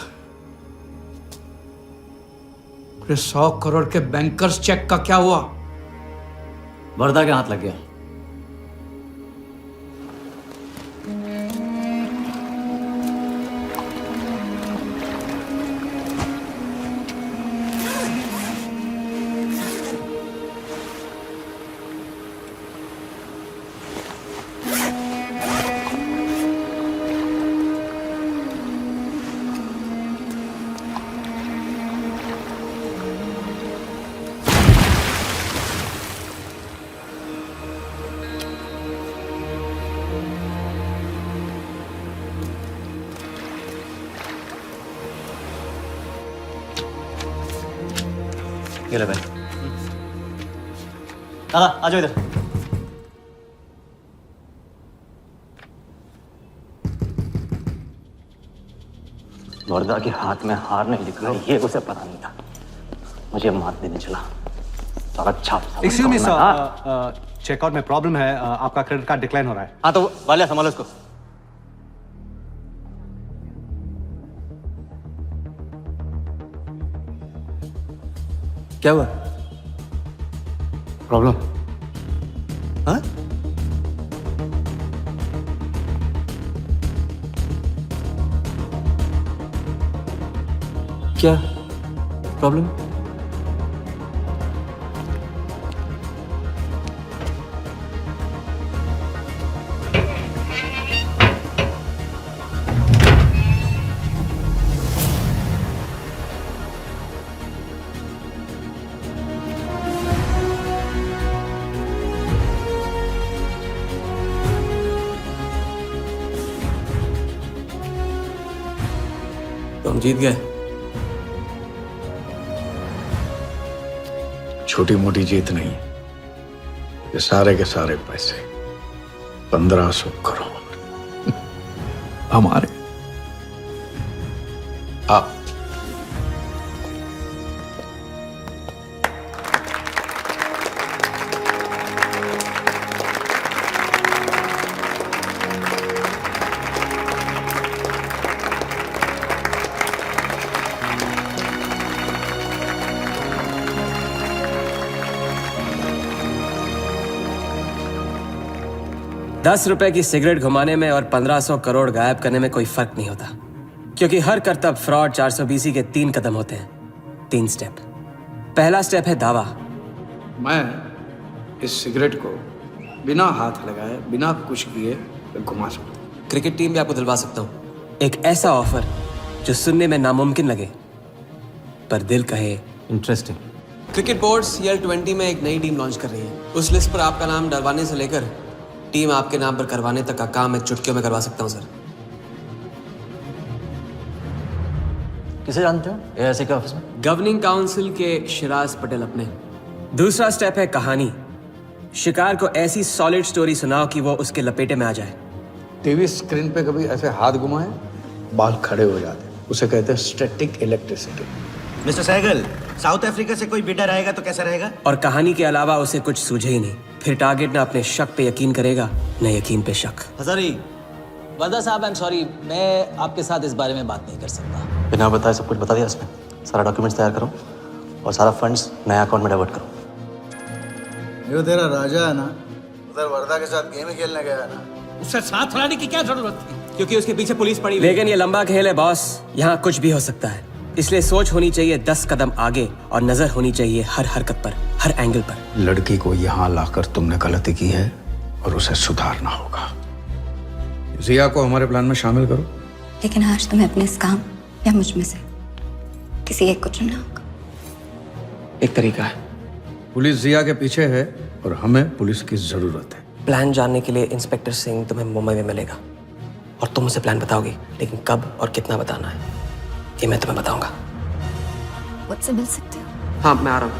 100 करोड़ के बैंकर्स चेक का क्या हुआ? वर्दा के हाथ लग गया। ये ले भाई। दादा आ जाओ इधर। वर्दा के हाथ में हार नहीं लिखा, ये उसे पता नहीं था। मुझे मात देने चला। साला छाप। एक्सक्यूज मी सर, चेकआउट में प्रॉब्लम है, आपका क्रेडिट कार्ड डिक्लाइन हो रहा है। हाँ तो वाले संभालो इसको। क्या हुआ? प्रॉब्लम? हाँ? क्या प्रॉब्लम? तुम जीत गए। छोटी मोटी जीत नहीं, ये सारे के सारे पैसे 1500 करोड़ हमारे। आप ₹10 की सिगरेट घुमाने में और 1500 करोड़ गायब करने में कोई फर्क नहीं होता। क्योंकि हर करतब फ्रॉड 420 के 3 कदम होते हैं, 3 स्टेप। पहला स्टेप है दावा। मैं इस सिगरेट को बिना हाथ लगाए, बिना कुछ किए घुमा सकता हूँ। क्रिकेट टीम भी आपको दिलवा सकता हूँ एक ऐसा ऑफर जो सुनने में नामुमकिन लगे पर दिल कहे इंटरेस्टिंग। क्रिकेट बोर्ड CL20 में एक नई टीम लॉन्च कर रही है। उस लिस्ट पर आपका नाम डलवाने से लेकर टीम आपके नाम पर करवाने तक का काम मैं चुटकियों में करवा सकता हूँ सर। किसे जानते हो AIC के ऑफिस में? गवर्निंग काउंसिल के शिराज पटेल अपने। दूसरा स्टेप है कहानी। शिकार को ऐसी सॉलिड स्टोरी सुनाओ कि वो उसके लपेटे में आ जाए। टीवी स्क्रीन पे कभी ऐसे हाथ घुमाए, बाल खड़े हो जाते, उसे कहते हैं static electricity. Mister Sehgal, South Africa से कोई बिडर आएगा तो कैसा रहेगा? और कहानी के अलावा उसे कुछ सूझे ही नहीं। फिर टारगेट न अपने शक पे यकीन करेगा, न यकीन पे शक। हजारी, वर्दा साहब, आई एम सॉरी, मैं आपके साथ इस बारे में बात नहीं कर सकता। बिना बताए सब कुछ बता दिया इसमें। सारा डॉक्यूमेंट्स तैयार करो और सारा फंड्स नया अकाउंट में डाइवर्ट करो। जो तेरा राजा है ना, उधर वर्दा के साथ गेम ही खेलने गया है ना, उससे साथ लाने की क्या जरूरत थी? क्योंकि उसके पीछे पुलिस पड़ी। लेकिन ये लंबा खेल है बॉस, यहाँ कुछ भी हो सकता है। इसलिए सोच होनी चाहिए 10 कदम आगे और नजर होनी चाहिए हर हरकत पर, हर एंगल पर। लड़की को यहाँ लाकर तुमने गलती की है और उसे सुधारना होगा। जिया को हमारे प्लान में शामिल करो। लेकिन आज तुम्हें अपने इस काम या मुझ में से किसी एक को चुनना होगा। एक तरीका है। पुलिस जिया के पीछे है और हमें पुलिस की जरूरत है। प्लान जानने के लिए इंस्पेक्टर सिंह तुम्हें मुंबई में मिलेगा और तुम उसे प्लान बताओगी, लेकिन कब और कितना बताना है ये मैं तुम्हें बताऊंगा। मुझसे मिल सकते हो? हाँ, मैं आ रहा हूँ।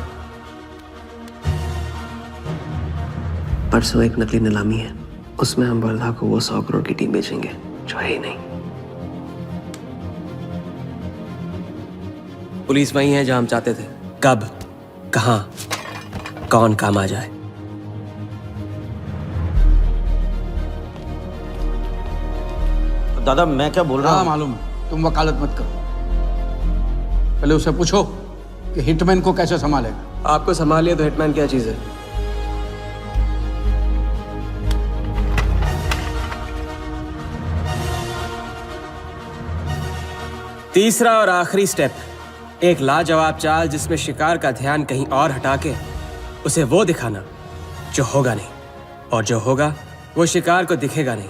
परसों एक नकली नीलामी है, उसमें हम वर्धा को वो 100 करोड़ की टीम बेचेंगे जो है ही नहीं। पुलिस वही है जहां हम चाहते थे। कब, कहां, कौन काम आ जाए। दादा मैं क्या बोल रहा हूँ? मालूम है, तुम वकालत मत करो। पहले उसे पूछो कि हिटमैन को कैसे संभालेगा। आपको संभालिए तो हिटमैन क्या चीज है? तीसरा और आखिरी स्टेप, एक लाजवाब चाल जिसमें शिकार का ध्यान कहीं और हटा के उसे वो दिखाना जो होगा नहीं, और जो होगा वो शिकार को दिखेगा नहीं।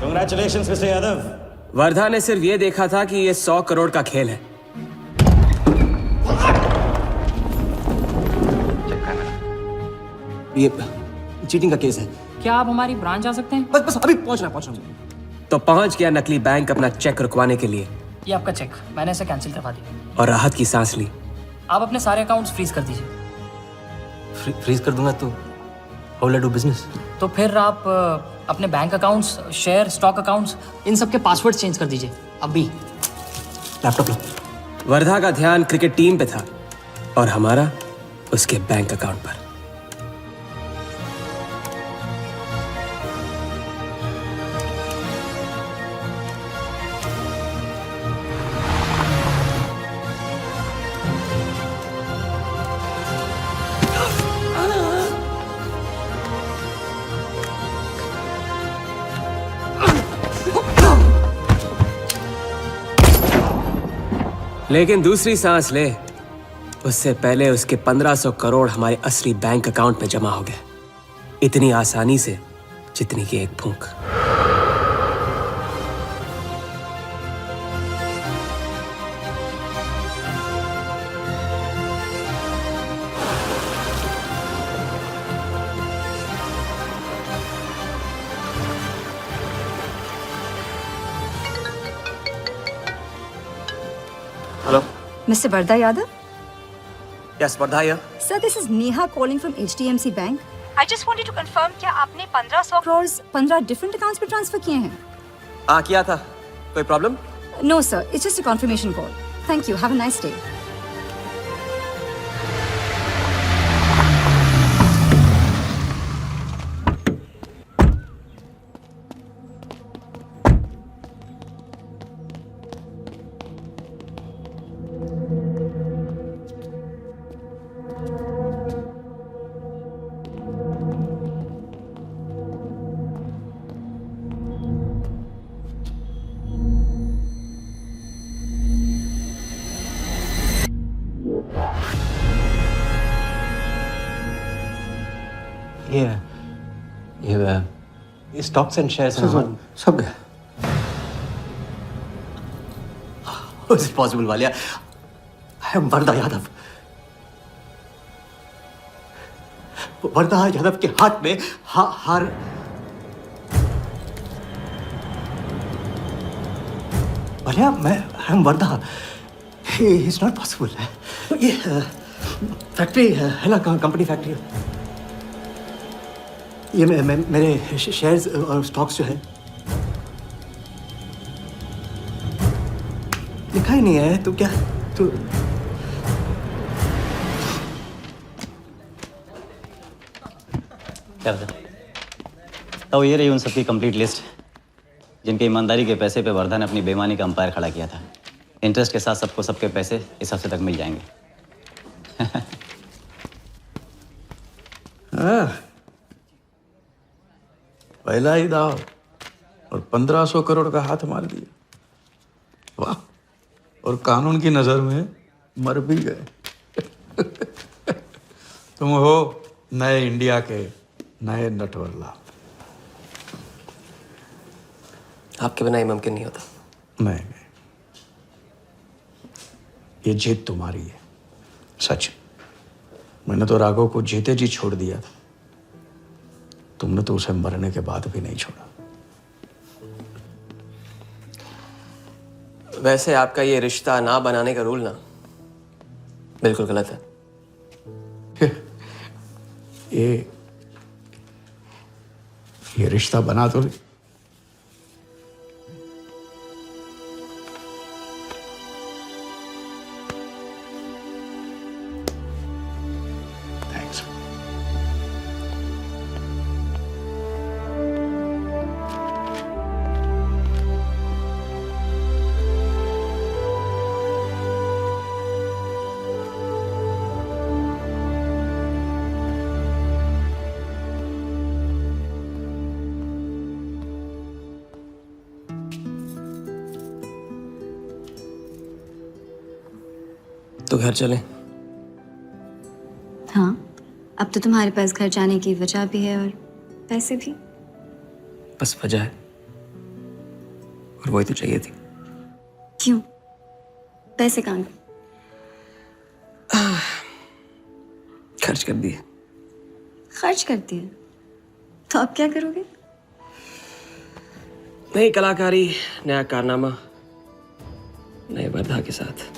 Congratulations, mister Yadav. वर्धा ने सिर्फ ये देखा था कि ये 100 करोड़ का खेल है। ये चीटिंग का केस है। क्या आप हमारी ब्रांच आ सकते हैं? बस अभी पहुंच रहा तो पहुंच गया नकली बैंक अपना चेक रुकवाने के लिए। ये आपका चेक, मैंने इसे कैंसिल करवा दिया। और राहत की सांस ली। आप अपने सारे अकाउंट्स फ्रीज कर दीजिए। फ्रीज कर दूंगा तो how will I do business? तो फिर आप अपने bank accounts, share, stock accounts, इन सब के पासवर्ड चेंज कर दीजिए अभी। लैपटॉप लो। वर्धा का ध्यान क्रिकेट टीम पे था और हमारा उसके बैंक अकाउंट पर। लेकिन दूसरी सांस ले उससे पहले उसके 1500 करोड़ हमारे असली बैंक अकाउंट में जमा हो गए, इतनी आसानी से जितनी कि एक फूंक। Hello. Mr. Varda Yadav? Yes, Varda here. Sir, this is Neha calling from HDMC Bank. I just wanted to confirm क्या आपने 1500 crores 15 different accounts पे ट्रांसफर किए हैं? किया था। कोई problem? No sir, it's just a confirmation call. Thank you. Have a nice day. ये स्टॉक्स एंड शेयर्स सब गया। How is it possible, Walia? I am वर्दा यादव। वर्दा यादव के हाथ में हार। Walia, I am Warda. It's not possible। ये फैक्ट्री है ना, कंपनी फैक्ट्री। ये मेरे शेयर्स और स्टॉक्स जो है लिखा ही नहीं है। तो क्या तू क्या बता? तो ये रही उन सबकी कंप्लीट लिस्ट जिनके ईमानदारी के पैसे पे वर्धा ने अपनी बेईमानी का अंपायर खड़ा किया था। इंटरेस्ट के साथ सबको सबके पैसे इस हफ्ते तक मिल जाएंगे। पहला ही दाव और 1500 करोड़ का हाथ मार दिया। वाह, और कानून की नजर में मर भी गए। तुम हो नए इंडिया के नए नटवरला। आपके बिना ये मुमकिन नहीं होता। नहीं, ये जीत तुम्हारी है, सच। मैंने तो राघव को जीते जी छोड़ दिया था, तुमने तो उसे मरने के बाद भी नहीं छोड़ा। वैसे आपका ये रिश्ता ना बनाने का रूल ना बिल्कुल गलत है। ये रिश्ता बना तो तो घर चलें। हाँ, अब तो तुम्हारे पास घर जाने की वजह भी है और पैसे भी। बस वजह है और वही तो चाहिए थी। क्यों? पैसे कहाँ गए? खर्च कर दिए। खर्च कर दिए? तो अब क्या करोगे? नई कलाकारी, नया कारनामा, नए वर्धा के साथ।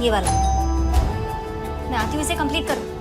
ये वाला मैं आती हूँ, इसे कंप्लीट करो।